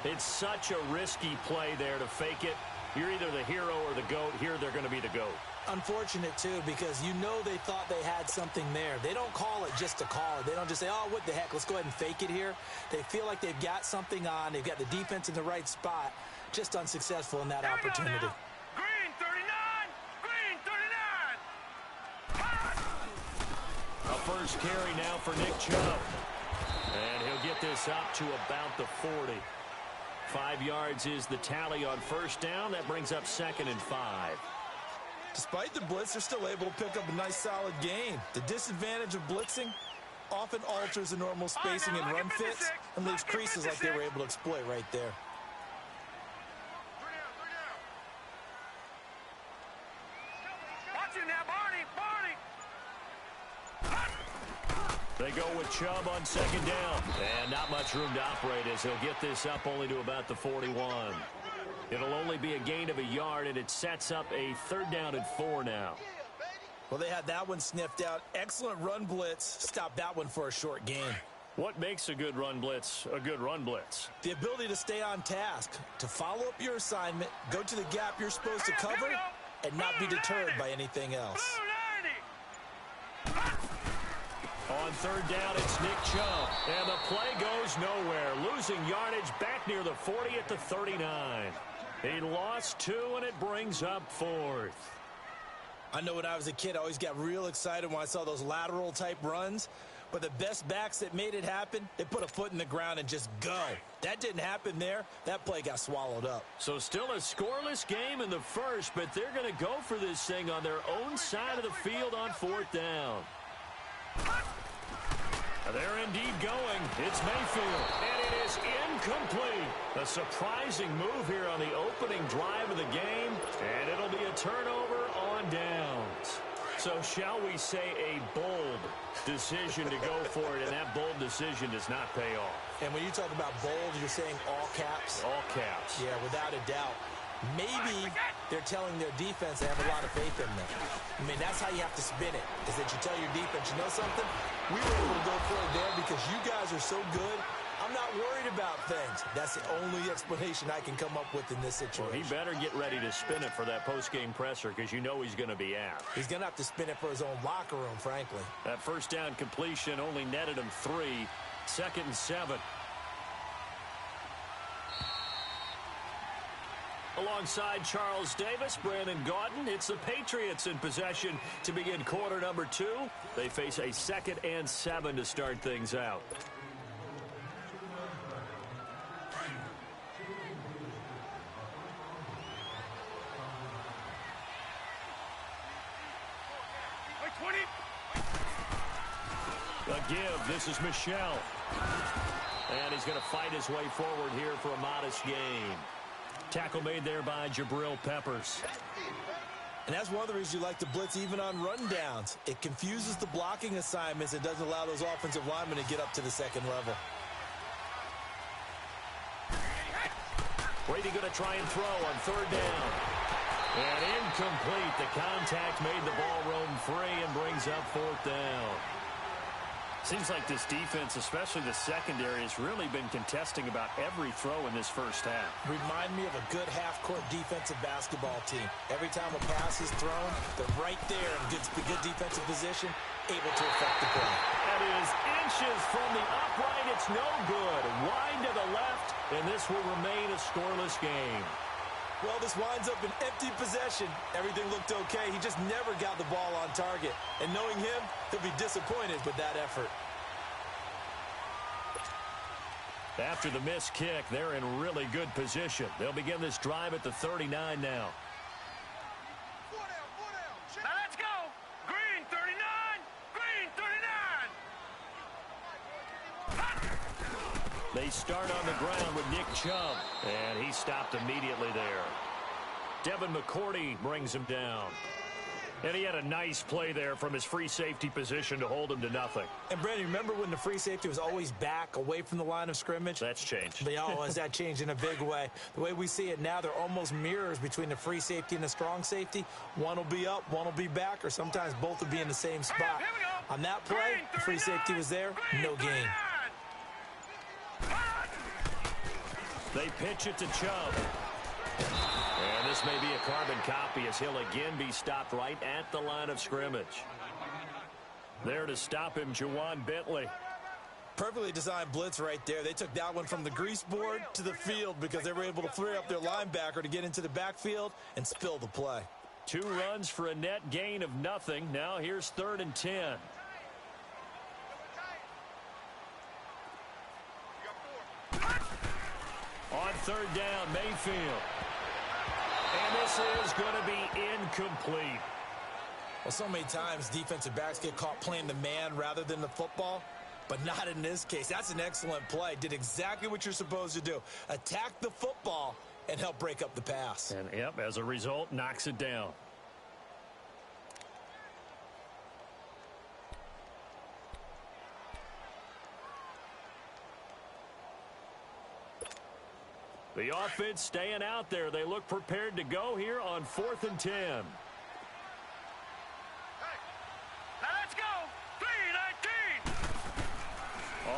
It's such a risky play there to fake it. You're either the hero or the GOAT. Here they're going to be the GOAT. Unfortunate, too, because you know they thought they had something there. They don't call it just to call it. They don't just say, oh, what the heck, let's go ahead and fake it here. They feel like they've got something on. They've got the defense in the right spot. Just unsuccessful in that opportunity. Green 39! Green 39! A first carry now for Nick Chubb. And he'll get this up to about the 40. 5 yards is the tally on first down. That brings up 2nd and 5. Despite the blitz, they're still able to pick up a nice, solid gain. The disadvantage of blitzing often alters the normal spacing and run fits and leaves creases like they were able to exploit right there. Watch it now, Barney! They go with Chubb on second down. And not much room to operate as he'll get this up only to about the 41. It'll only be a gain of a yard, and it sets up a 3rd down and 4 now. Well, they had that one sniffed out. Excellent run blitz. Stopped that one for a short gain. What makes a good run blitz a good run blitz? The ability to stay on task, to follow up your assignment, go to the gap you're supposed to cover, and not be deterred by anything else. On third down, it's Nick Chubb. And the play goes nowhere. Losing yardage back near the 40 at the 39. He lost 2, and it brings up 4th. I know when I was a kid, I always got real excited when I saw those lateral-type runs. But the best backs that made it happen, they put a foot in the ground and just go. That didn't happen there. That play got swallowed up. So still a scoreless game in the first, but they're going to go for this thing on their own side of the field on 4th down. They're indeed going. It's Mayfield, and it is incomplete. A surprising move here on the opening drive of the game, and it'll be a turnover on downs. So shall we say a bold decision to go for it, and that bold decision does not pay off. And when you talk about bold, you're saying all caps? All caps. Yeah, without a doubt. Maybe they're telling their defense they have a lot of faith in them. I mean, that's how you have to spin it, is that you tell your defense, you know something? We were able to go for it there because you guys are so good. I'm not worried about things. That's the only explanation I can come up with in this situation. Well, he better get ready to spin it for that post-game presser because you know he's going to be asked. He's going to have to spin it for his own locker room, frankly. That first down completion only netted him 3. 2nd and 7. Alongside Charles Davis, Brandon Gaudin, it's the Patriots in possession to begin quarter number 2. They face a 2nd and 7 to start things out. A give. This is Michelle. And he's going to fight his way forward here for a modest gain. Tackle made there by Jabril Peppers. And that's one of the reasons you like to blitz even on rundowns. It confuses the blocking assignments and doesn't allow those offensive linemen to get up to the second level. Brady going to try and throw on third down. And incomplete. The contact made the ball roam free and brings up 4th down. Seems like this defense, especially the secondary, has really been contesting about every throw in this first half. Remind me of a good half-court defensive basketball team. Every time a pass is thrown, they're right there in good defensive position, able to affect the play. That is inches from the upright. It's no good. Wide to the left, and this will remain a scoreless game. Well, this winds up in empty possession. Everything looked okay. He just never got the ball on target. And knowing him, he'll be disappointed with that effort. After the missed kick, they're in really good position. They'll begin this drive at the 39 now. Now let's go. Green 39. Green 39. They start on the ground with Nick Chubb, and he stopped immediately there. Devin McCourty brings him down. And he had a nice play there from his free safety position to hold him to nothing. And, Brandon, remember when the free safety was always back away from the line of scrimmage? That's changed. That changed in a big way. The way we see it now, they're almost mirrors between the free safety and the strong safety. One will be up, one will be back, or sometimes both will be in the same spot. On that play, the free safety was there, no gain. They pitch it to Chubb. And this may be a carbon copy as he'll again be stopped right at the line of scrimmage. There to stop him, Juwan Bentley. Perfectly designed blitz right there. They took that one from the grease board to the field because they were able to flare up their linebacker to get into the backfield and spill the play. 2 runs for a net gain of nothing. Now here's 3rd and 10. On third down, Mayfield. And this is going to be incomplete. Well, so many times defensive backs get caught playing the man rather than the football, but not in this case. That's an excellent play. Did exactly what you're supposed to do. Attack the football and help break up the pass. And, yep, as a result, knocks it down. The offense staying out there. They look prepared to go here on 4th and 10. Now let's go. 319.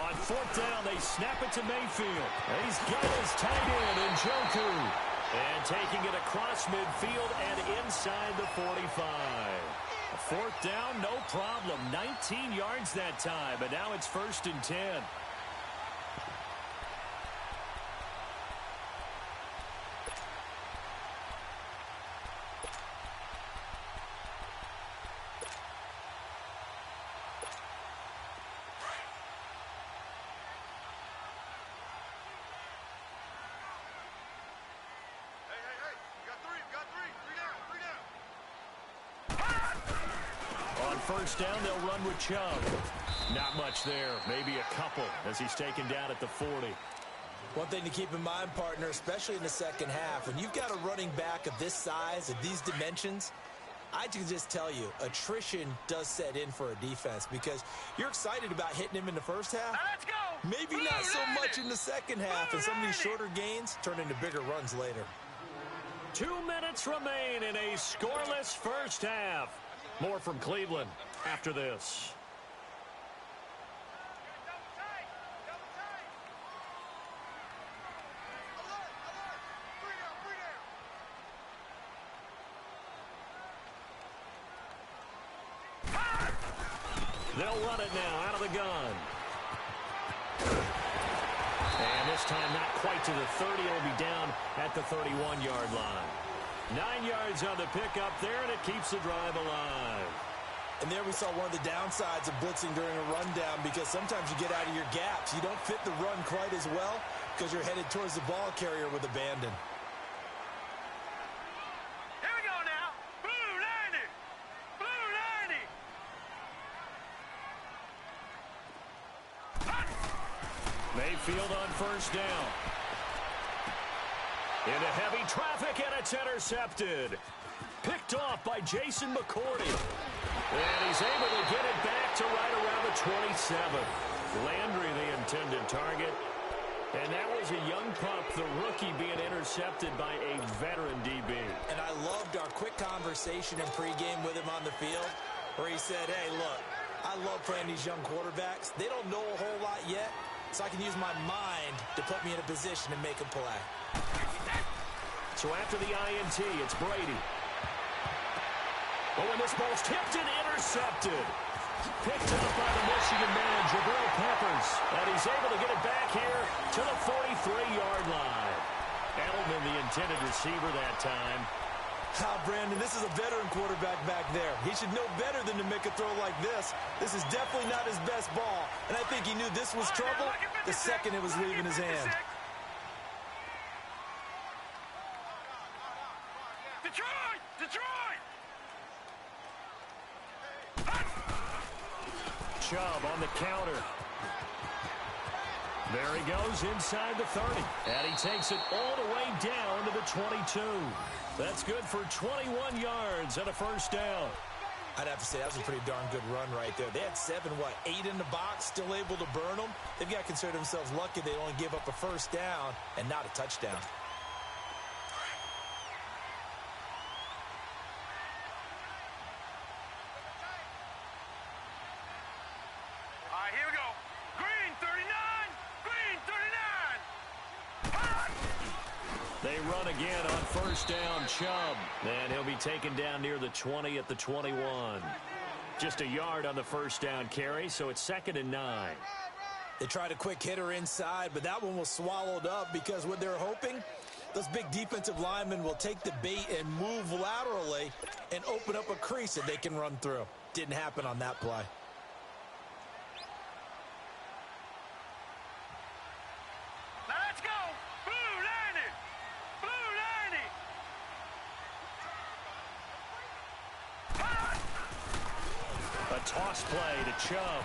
On 4th down, they snap it to Mayfield. He's got his tight end, Njoku. And taking it across midfield and inside the 45. Fourth down, no problem. 19 yards that time, but now it's 1st and 10. First down, they'll run with Chubb. Not much there. Maybe a couple as he's taken down at the 40. One thing to keep in mind, partner, especially in the second half, when you've got a running back of this size, of these dimensions, I can just tell you, attrition does set in for a defense because you're excited about hitting him in the first half. Let's go. Maybe not so much in the second half, and some of these shorter gains turn into bigger runs later. 2 minutes remain in a scoreless first half. More from Cleveland after this. They'll run it now out of the gun. And this time not quite to the 30. It'll be down at the 31-yard line. 9 yards on the pickup there, and it keeps the drive alive. And there we saw one of the downsides of blitzing during a rundown because sometimes you get out of your gaps. You don't fit the run quite as well because you're headed towards the ball carrier with abandon. Here we go now. Blue 90. Blue 90. Mayfield on first down. Into heavy traffic, and it's intercepted. Picked off by Jason McCourty. And he's able to get it back to right around the 27. Landry, the intended target. And that was a young pup, the rookie, being intercepted by a veteran DB. And I loved our quick conversation in pregame with him on the field where he said, hey, look, I love playing these young quarterbacks. They don't know a whole lot yet, so I can use my mind to put me in a position and make a play. So after the INT, it's Brady. Oh, and this ball's tipped and intercepted. Picked up by the Michigan man, Jabril Peppers. And he's able to get it back here to the 43-yard line. Edelman, the intended receiver that time. Brandon, this is a veteran quarterback back there. He should know better than to make a throw like this. This is definitely not his best ball. And I think he knew this was trouble the second it was leaving his hand. Detroit! Detroit! Chubb on the counter. There he goes inside the 30. And he takes it all the way down to the 22. That's good for 21 yards and a first down. I'd have to say that was a pretty darn good run right there. They had 8 in the box, still able to burn them. They've got to consider themselves lucky they only give up a first down and not a touchdown. All right, here we go. Green 39. Green 39. They run again on first down, Chubb. And he'll be taken down near the 20 at the 21. Just a yard on the first down carry, so it's 2nd and 9. They tried a quick hitter inside, but that one was swallowed up because what they're hoping, those big defensive linemen will take the bait and move laterally and open up a crease that they can run through. Didn't happen on that play. Let's go. Blue 90. Blue 90. A toss play to Chubb.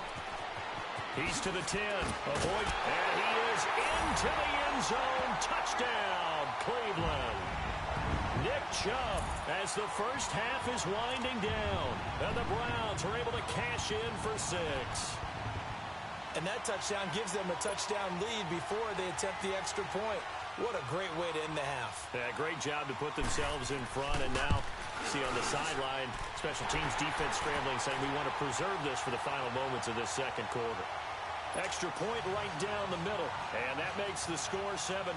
He's to the 10. Avoid. And he is into the end zone. Touchdown, Cleveland. Nick Chubb as the first half is winding down. And the Browns are able to cash in for 6. And that touchdown gives them a touchdown lead before they attempt the extra point. What a great way to end the half. Yeah, great job to put themselves in front. And now, see on the sideline, special teams defense scrambling, saying we want to preserve this for the final moments of this second quarter. Extra point right down the middle. And that makes the score 7-0.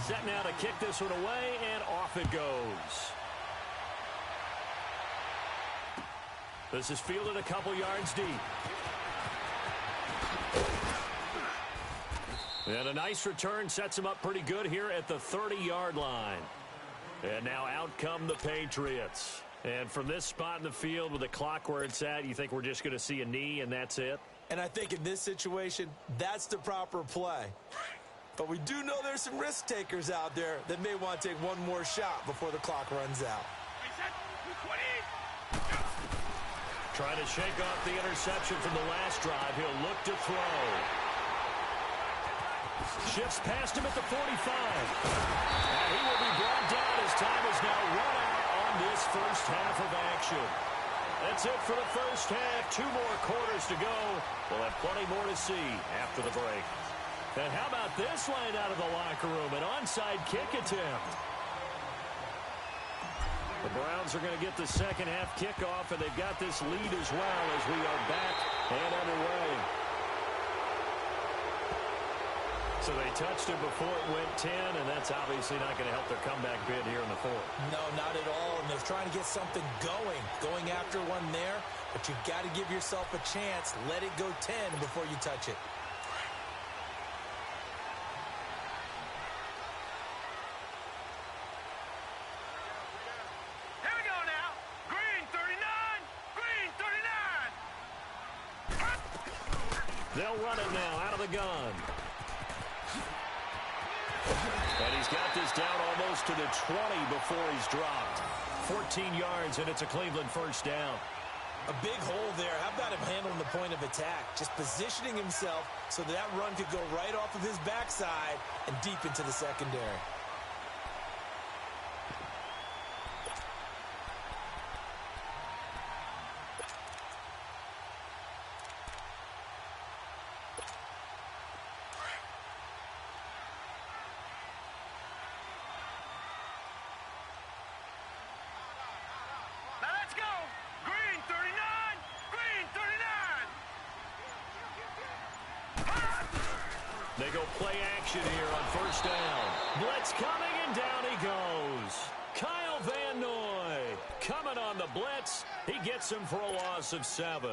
Set now to kick this one away, and off it goes. This is fielded a couple yards deep. And a nice return sets him up pretty good here at the 30-yard line. And now out come the Patriots. And from this spot in the field with the clock where it's at, you think we're just going to see a knee and that's it? And I think in this situation, that's the proper play. But we do know there's some risk takers out there that may want to take one more shot before the clock runs out. Trying to shake off the interception from the last drive. He'll look to throw. Shifts past him at the 45. And he will be brought down as time is now run out on this first half of action. That's it for the first half. 2 more quarters to go. We'll have plenty more to see after the break. And how about this line out of the locker room? An onside kick attempt. The Browns are going to get the second half kickoff, and they've got this lead as well as we are back and underway. So they touched it before it went 10, and that's obviously not going to help their comeback bid here in the fourth. No, not at all, and they're trying to get something going after one there, but you've got to give yourself a chance. Let it go 10 before you touch it. They'll run it now out of the gun. And he's got this down almost to the 20 before he's dropped. 14 yards, and it's a Cleveland first down. A big hole there. How about him handling the point of attack? Just positioning himself so that run could go right off of his backside and deep into the secondary. They go play action here on first down. Blitz coming, and down he goes. Kyle Van Noy coming on the blitz. He gets him for a loss of 7.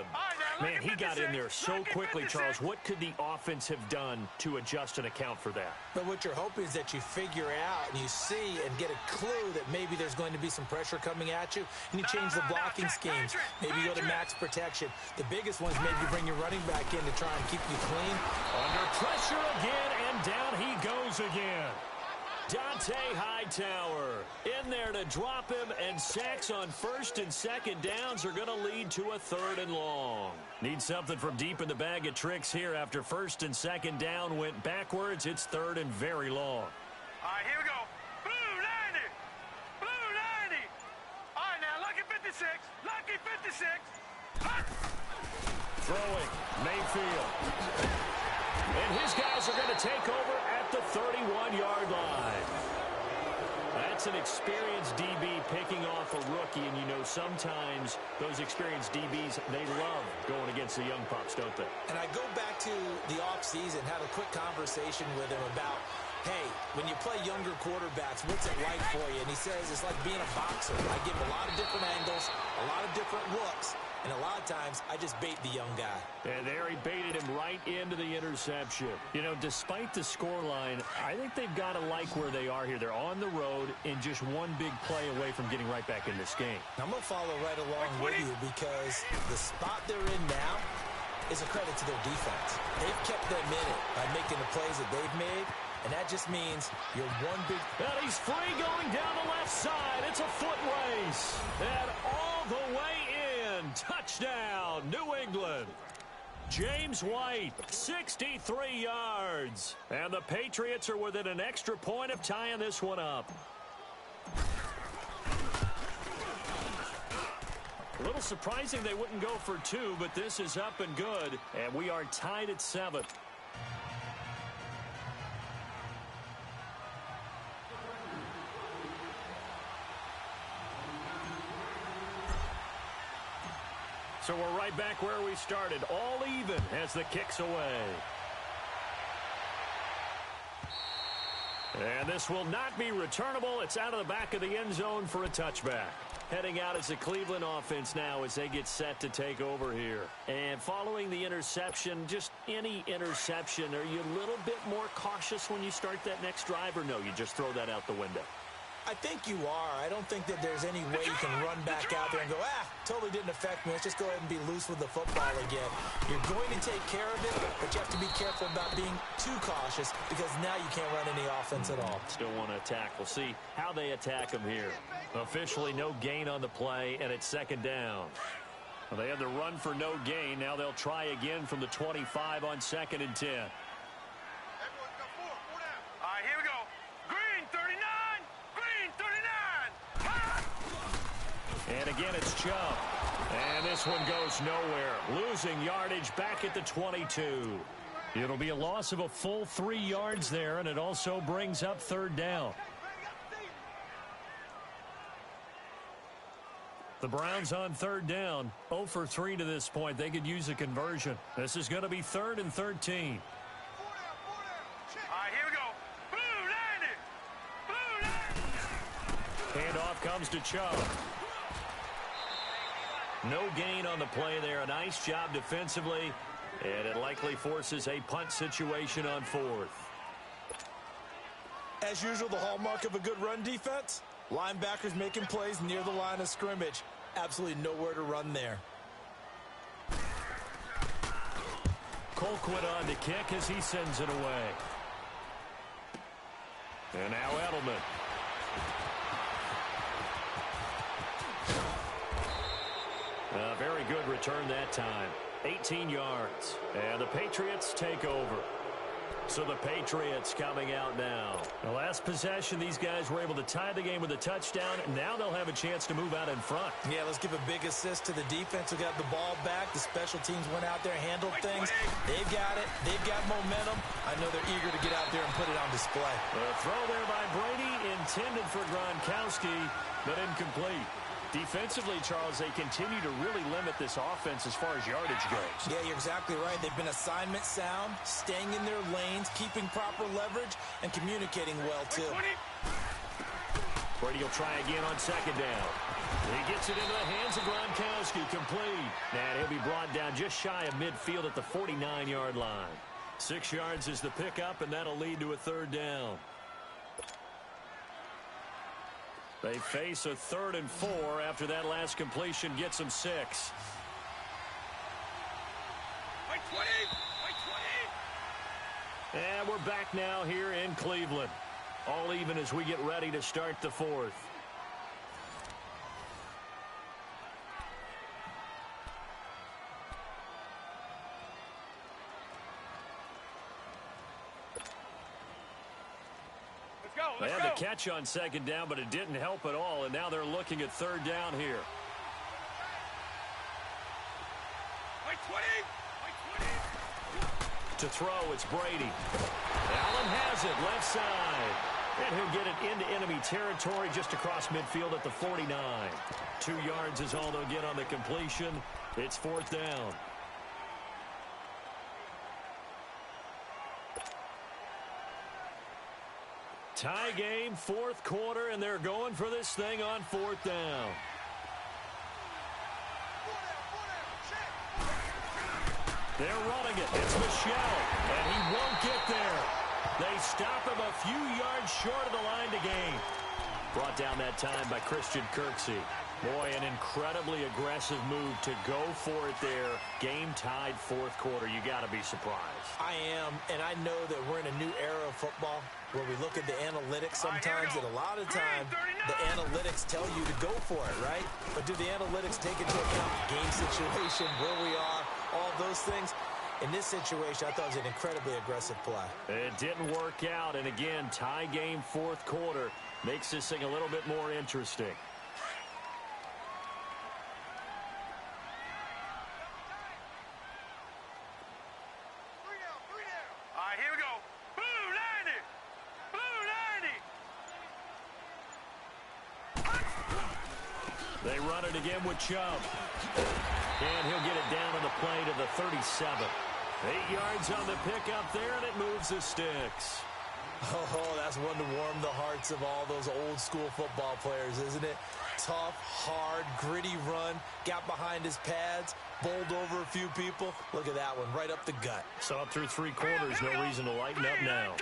Man, he got in there so quickly, Charles. What could the offense have done to adjust and account for that? But what you're hoping is that you figure out and you see and get a clue that maybe there's going to be some pressure coming at you, and you change the blocking schemes. Maybe you go to max protection. The biggest one is maybe you bring your running back in to try and keep you clean. Under pressure again, and down he goes again. Dante Hightower in there to drop him, and sacks on first and second downs are going to lead to a 3rd and long. Need something from deep in the bag of tricks here after first and second down went backwards. It's 3rd and very long. All right, here we go. Blue 90. Blue 90. All right, now, lucky 56. Lucky 56. Hut. Throwing, Mayfield. And his guys are going to take over at the 31-yard line. That's an experienced DB picking off a rookie, and you know sometimes those experienced DBs, they love going against the young pups, don't they? And I go back to the offseason, have a quick conversation with him about, hey, when you play younger quarterbacks, what's it like for you? And he says it's like being a boxer. I give him a lot of different angles, a lot of different looks, and a lot of times I just bait the young guy. And there he baited him right into the interception. You know, despite the scoreline, I think they've got to like where they are here. They're on the road and just one big play away from getting right back in this game. I'm going to follow right along with you because the spot they're in now is a credit to their defense. They've kept them in it by making the plays that they've made, and that just means you're one big... And he's free going down the left side. It's a foot race. And all the way in. Touchdown, New England. James White, 63 yards. And the Patriots are within an extra point of tying this one up. A little surprising they wouldn't go for 2, but this is up and good. And we are tied at 7. So we're right back where we started, all even as the kick's away. And this will not be returnable. It's out of the back of the end zone for a touchback. Heading out as the Cleveland offense now as they get set to take over here. And following the interception, just any interception, are you a little bit more cautious when you start that next drive, or no, you just throw that out the window? I think you are. I don't think that there's any way you can run back out there and go, totally didn't affect me. Let's just go ahead and be loose with the football again. You're going to take care of it, but you have to be careful about being too cautious because now you can't run any offense at all. Still want to attack. We'll see how they attack them here. Officially no gain on the play, and it's second down. Well, they had the run for no gain. Now they'll try again from the 25 on 2nd and 10. All right, here we go. Green 39. Green 39. And again, it's Chubb. And this one goes nowhere. Losing yardage back at the 22. It'll be a loss of a full 3 yards there, and it also brings up third down. The Browns on third down, 0 for 3 to this point. They could use a conversion. This is going to be 3rd and 13. All right, here we go. Blue 90. Blue 90. Handoff comes to Chubb. No gain on the play there. A nice job defensively, and it likely forces a punt situation on 4th. As usual, the hallmark of a good run defense, linebackers making plays near the line of scrimmage. Absolutely nowhere to run there. Colquitt on to kick as he sends it away. And now Edelman. A very good return that time. 18 yards. And the Patriots take over. So the Patriots coming out now. The last possession, these guys were able to tie the game with a touchdown, and now they'll have a chance to move out in front. Yeah, let's give a big assist to the defense who got the ball back. The special teams went out there, handled things. They've got it. They've got momentum. I know they're eager to get out there and put it on display. A throw there by Brady, intended for Gronkowski, but incomplete. Defensively, Charles, they continue to really limit this offense as far as yardage goes. Yeah, you're exactly right. They've been assignment sound, staying in their lanes, keeping proper leverage, and communicating well, too. Brady will try again on 2nd down. He gets it into the hands of Gronkowski, complete. And he'll be brought down just shy of midfield at the 49-yard line. 6 yards is the pickup, and that'll lead to a 3rd down. They face a 3rd and 4 after that last completion gets them 6. Wait 20. Wait 20. And we're back now here in Cleveland. All even as we get ready to start the 4th. They had the catch on 2nd down, but it didn't help at all, and now they're looking at 3rd down here. Wait 20. Wait 20. To throw, it's Brady. Allen has it, left side. And he'll get it into enemy territory just across midfield at the 49. 2 yards is all they'll get on the completion. It's 4th down. Tie game, 4th quarter, and they're going for this thing on 4th down. They're running it. It's Michel, and he won't get there. They stop him a few yards short of the line to gain. Brought down that time by Christian Kirksey. Boy, an incredibly aggressive move to go for it there. Game tied 4th quarter. You got to be surprised. I am, and I know that we're in a new era of football where we look at the analytics sometimes, and a lot of time the analytics tell you to go for it, right? But do the analytics take into account game situation, where we are, all those things? In this situation, I thought it was an incredibly aggressive play. It didn't work out, and again, tie game 4th quarter makes this thing a little bit more interesting. All right, here we go. Blue 90. Blue 90. They run it again with Chubb. And he'll get it down on the play to the 37. 8 yards on the pickup there, and it moves the sticks. Oh, that's one to warm the hearts of all those old-school football players, isn't it? Tough, hard, gritty run, got behind his pads, bowled over a few people. Look at that one, right up the gut. So up through 3 quarters, no reason to lighten up now.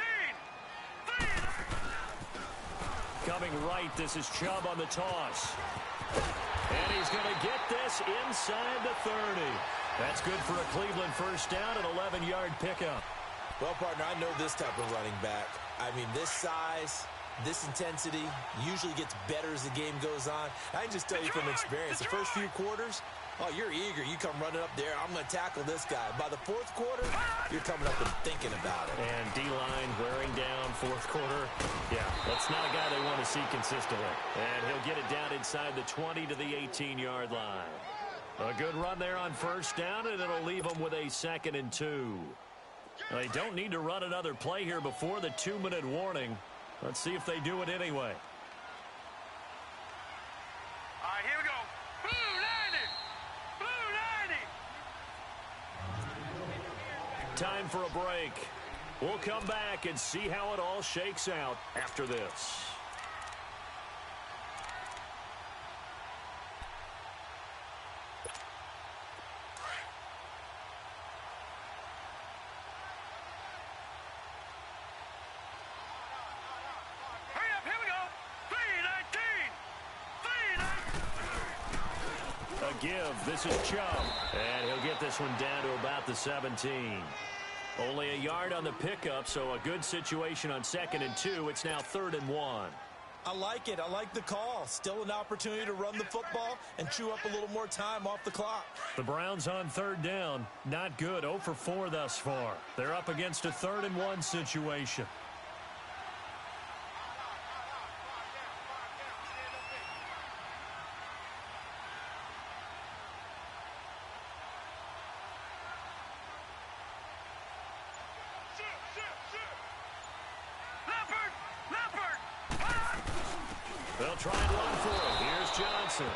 Coming right, this is Chubb on the toss. And he's going to get this inside the 30. That's good for a Cleveland first down, an 11-yard pickup. Well, partner, I know this type of running back. I mean, this size, this intensity usually gets better as the game goes on. I can just tell you from experience, the first few quarters, oh, you're eager. You come running up there, I'm going to tackle this guy. By the fourth quarter, you're coming up and thinking about it. And D-line wearing down fourth quarter. Yeah, that's not a guy they want to see consistently. And he'll get it down inside the 20 to the 18-yard line. A good run there on first down, and it'll leave them with a 2nd and 2. They don't need to run another play here before the 2-minute warning. Let's see if they do it anyway. All right, here we go. Blue 90. Blue 90. Time for a break. We'll come back and see how it all shakes out after this. Give. This is Chubb. And he'll get this one down to about the 17. Only a yard on the pickup, so a good situation on 2nd and 2. It's now 3rd and 1. I like it. I like the call. Still an opportunity to run the football and chew up a little more time off the clock. The Browns on 3rd down. Not good. 0 for 4 thus far. They're up against a 3rd and 1 situation. They'll try and run for it. Here's Johnson.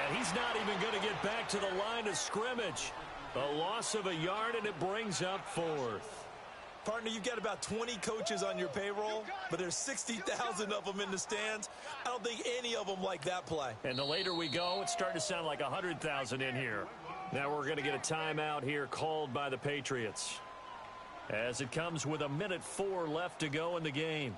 And he's not even going to get back to the line of scrimmage. A loss of a yard, and it brings up 4th. Partner, you've got about 20 coaches on your payroll, but there's 60,000 of them in the stands. I don't think any of them like that play. And the later we go, it's starting to sound like 100,000 in here. Now we're going to get a timeout here called by the Patriots, as it comes with 1:04 left to go in the game.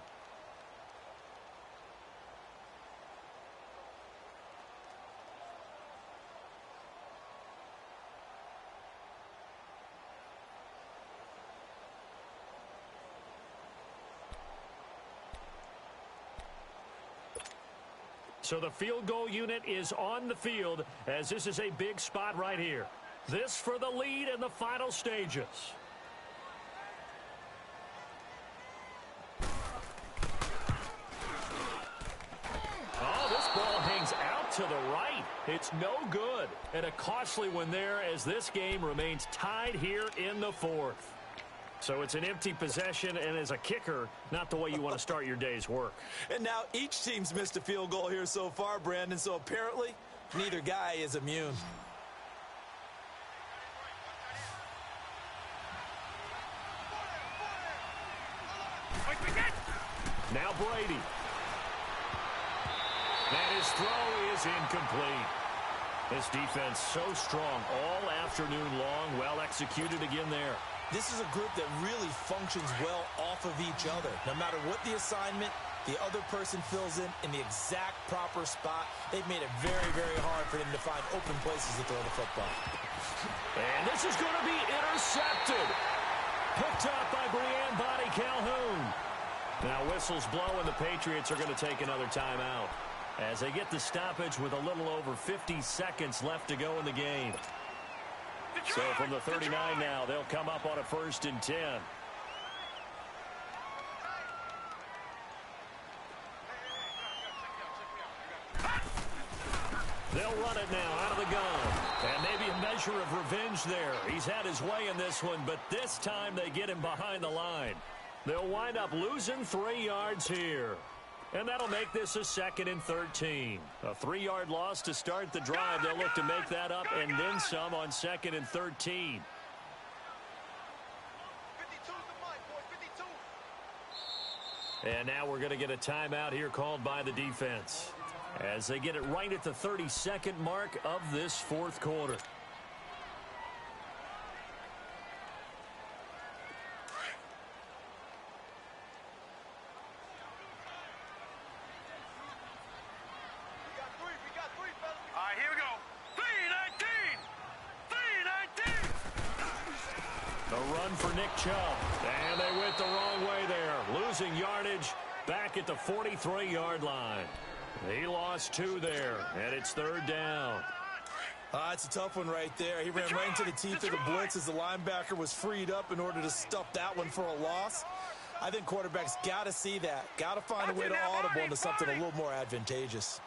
So the field goal unit is on the field, as this is a big spot right here. This for the lead in the final stages. Oh, this ball hangs out to the right. It's no good. And a costly one there, as this game remains tied here in the 4th. So it's an empty possession, and as a kicker, not the way you want to start your day's work. And now each team's missed a field goal here so far, Brandon, so apparently neither guy is immune. Now Brady. And his throw is incomplete. This defense so strong all afternoon long. Well executed again there. This is a group that really functions well off of each other. No matter what the assignment, the other person fills in the exact proper spot. They've made it very, very hard for them to find open places to throw the football. And this is going to be intercepted. Picked up by Brianne Body Calhoun. Now whistles blow, and the Patriots are going to take another timeout as they get the stoppage with a little over 50 seconds left to go in the game. So from the 39 now, they'll come up on a 1st and 10. They'll run it now out of the gun. And maybe a measure of revenge there. He's had his way in this one, but this time they get him behind the line. They'll wind up losing 3 yards here. And that'll make this a 2nd and 13. A 3-yard loss to start the drive. They'll look to make that up and then some on 2nd and 13. And now we're going to get a timeout here called by the defense as they get it right at the 32nd mark of this fourth quarter. For Nick Chubb. And they went the wrong way there. Losing yardage back at the 43-yard line. He lost 2 there, and it's third down. It's a tough one right there. He ran right into the teeth of the blitz as the linebacker was freed up in order to stuff that one for a loss. I think quarterbacks got to see that. Got to find a way to audible into something a little more advantageous.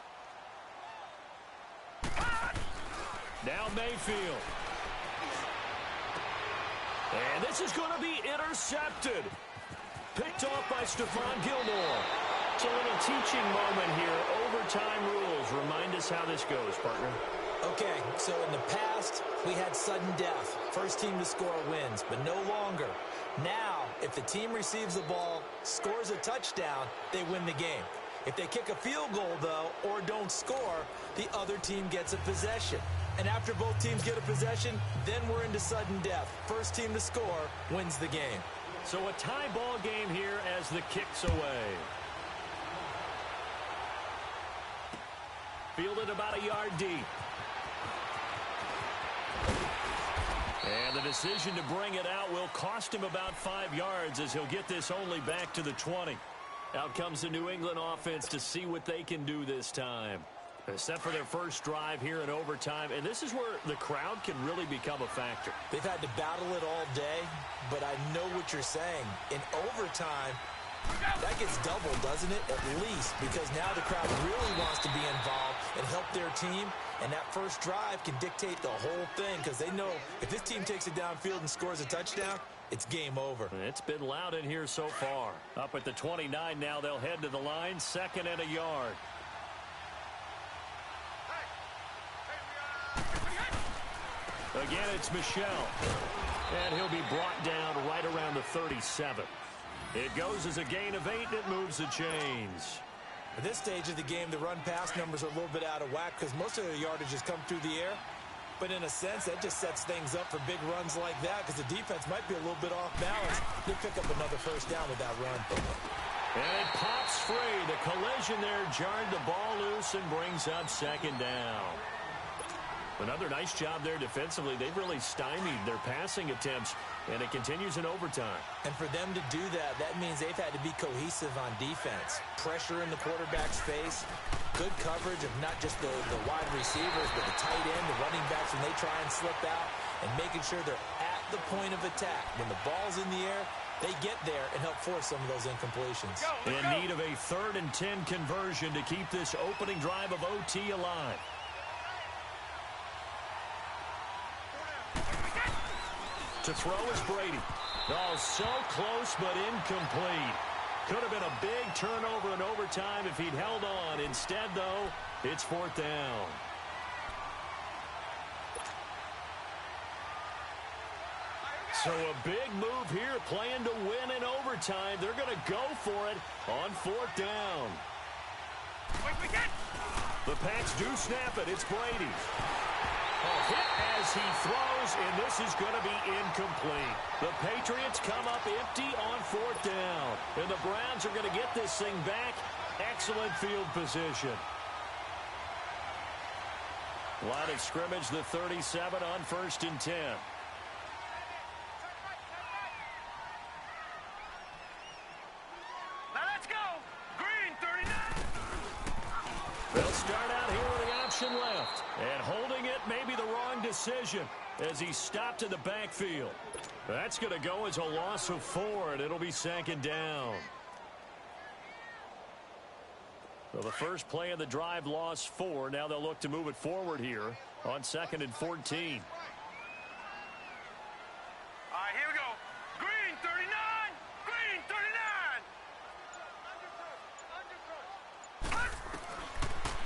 Now Mayfield. And this is going to be intercepted. Picked off by Stephon Gilmore. It's a little teaching moment here. Overtime rules. Remind us how this goes, partner. Okay, so in the past, we had sudden death. First team to score wins, but no longer. Now, if the team receives the ball, scores a touchdown, they win the game. If they kick a field goal, though, or don't score, the other team gets a possession. And after both teams get a possession, then we're into sudden death. First team to score wins the game. So a tie ball game here as the kick's away. Fielded about a yard deep. And the decision to bring it out will cost him about 5 yards as he'll get this only back to the 20. Out comes the New England offense to see what they can do this time. Set for their first drive here in overtime, and this is where the crowd can really become a factor. They've had to battle it all day, but I know what you're saying. In overtime, that gets doubled, doesn't it? At least, because now the crowd really wants to be involved and help their team, and that first drive can dictate the whole thing because they know if this team takes it downfield and scores a touchdown, it's game over. It's been loud in here so far. Up at the 29 now, they'll head to the line, 2nd and a yard. Again, it's Michel. And he'll be brought down right around the 37. It goes as a gain of 8, and it moves the chains. At this stage of the game, the run-pass numbers are a little bit out of whack because most of the yardage has come through the air. But in a sense, that just sets things up for big runs like that because the defense might be a little bit off balance. They'll pick up another first down with that run. And it pops free. The collision there jarred the ball loose and brings up 2nd down. Another nice job there defensively. They've really stymied their passing attempts, and it continues in overtime. And for them to do that, that means they've had to be cohesive on defense. Pressure in the quarterback's face, good coverage of not just the wide receivers, but the tight end, the running backs when they try and slip out, and making sure they're at the point of attack. When the ball's in the air, they get there and help force some of those incompletions. In need of a 3rd and 10 conversion to keep this opening drive of OT alive. To throw is Brady. Oh, so close but incomplete. Could have been a big turnover in overtime if he'd held on. Instead, though, it's 4th down. So a big move here, playing to win in overtime. They're going to go for it on 4th down. The Pats do snap it. It's Brady. A hit as he throws, and this is going to be incomplete. The Patriots come up empty on 4th down, and the Browns are going to get this thing back. Excellent field position. Line of scrimmage, the 37 on 1st and 10. Now let's go. Green 39. They'll start out here with the option left. And holding it may be the wrong decision as he stopped in the backfield. That's going to go as a loss of 4, and it'll be 2nd down. So the first play of the drive lost 4. Now they'll look to move it forward here on 2nd and 14. All right, here we go. Green 39. Green 39.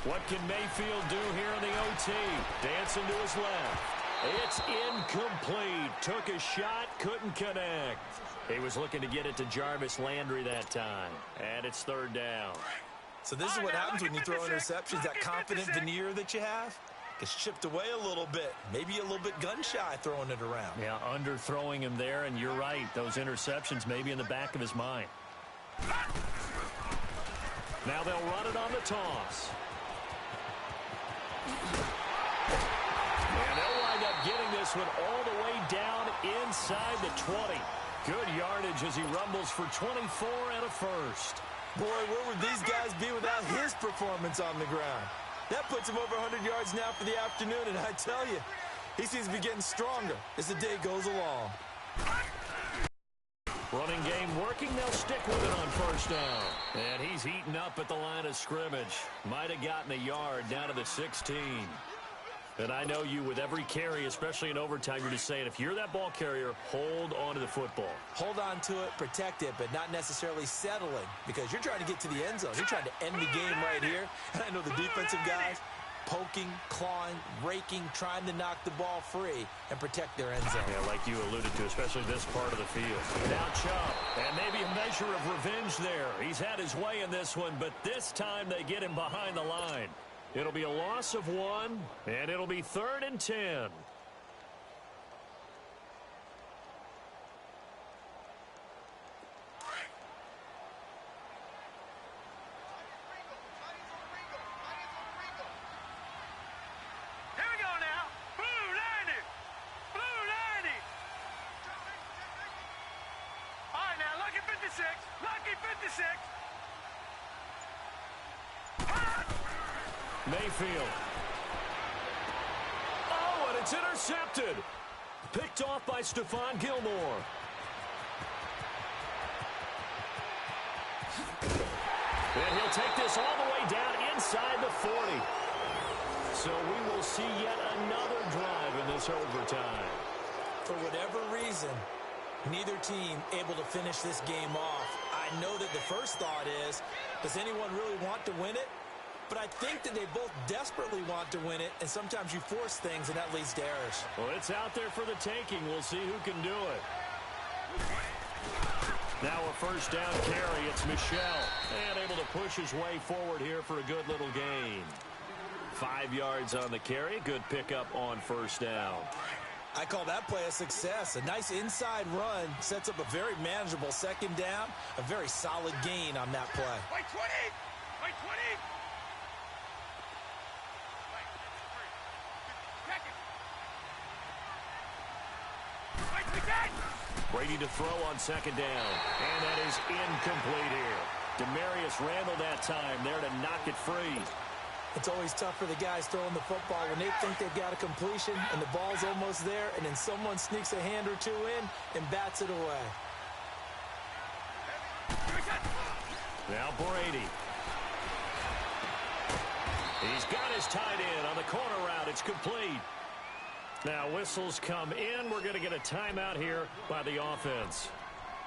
What can Mayfield do here in the OT? Dancing to his left. It's incomplete. Took a shot, couldn't connect. He was looking to get it to Jarvis Landry that time. And it's third down. So this is what happens when you throw interceptions. That confident veneer that you have gets chipped away a little bit. Maybe a little bit gun-shy throwing it around. Yeah, underthrowing him there, and you're right. Those interceptions may be in the back of his mind. Now they'll run it on the toss. And they'll wind up getting this one all the way down inside the 20. Good yardage as he rumbles for 24 and a first. Boy, where would these guys be without his performance on the ground? That puts him over 100 yards now for the afternoon, and I tell you, he seems to be getting stronger as the day goes along. Running game working. They'll stick with it on first down. And he's heating up at the line of scrimmage. Might have gotten a yard down to the 16. And I know you, with every carry, especially in overtime, you're just saying, if you're that ball carrier, hold on to the football. Hold on to it, protect it, but not necessarily settling, because you're trying to get to the end zone. You're trying to end the game right here. And I know the defensive guys poking, clawing, raking, trying to knock the ball free and protect their end zone. Yeah, like you alluded to, especially this part of the field. Now Chubb, and maybe a measure of revenge there. He's had his way in this one, but this time they get him behind the line. It'll be a loss of 1, and it'll be 3rd and 10. Mayfield. Oh, and it's intercepted. Picked off by Stephon Gilmore. And he'll take this all the way down inside the 40. So we will see yet another drive in this overtime. For whatever reason, neither team able to finish this game off. I know that the first thought is, does anyone really want to win it? But I think that they both desperately want to win it, and sometimes you force things, and that leads to errors. Well, it's out there for the taking. We'll see who can do it. Now a first down carry. It's Michel. And able to push his way forward here for a good little gain. 5 yards on the carry. Good pickup on first down. I call that play a success. A nice inside run sets up a very manageable second down. A very solid gain on that play. Wait, 20! Wait, 20! Brady to throw on second down. And that is incomplete here. Demarius Randall that time there to knock it free. It's always tough for the guys throwing the football when they think they've got a completion and the ball's almost there, and then someone sneaks a hand or two in and bats it away. Now Brady. He's got his tight end on the corner route. It's complete. Now whistles come in. We're going to get a timeout here by the offense.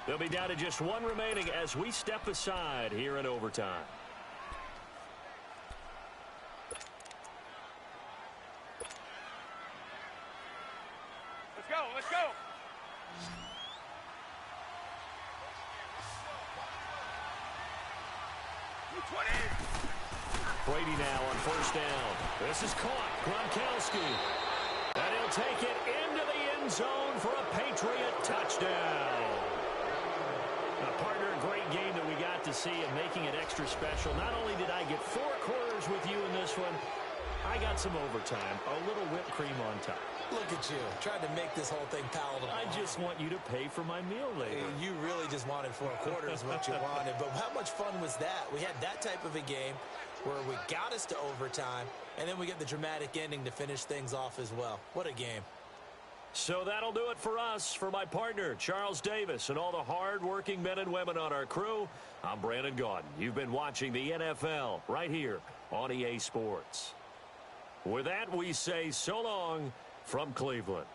They'll be down to just 1 remaining as we step aside here in overtime. Let's go, let's go. Brady now on first down. This is caught. Gronkowski. And he'll take it into the end zone for a Patriot touchdown. Now, partner, a great game that we got to see and making it extra special. Not only did I get 4 quarters with you in this one, I got some overtime, a little whipped cream on top. Look at you, trying to make this whole thing palatable. I just want you to pay for my meal later. You really just wanted 4 quarters what you wanted. But how much fun was that? We had that type of a game where we got us to overtime, and then we get the dramatic ending to finish things off as well. What a game. So that'll do it for us. For my partner, Charles Davis, and all the hard-working men and women on our crew, I'm Brandon Gaudin. You've been watching the NFL right here on EA Sports. With that, we say so long from Cleveland.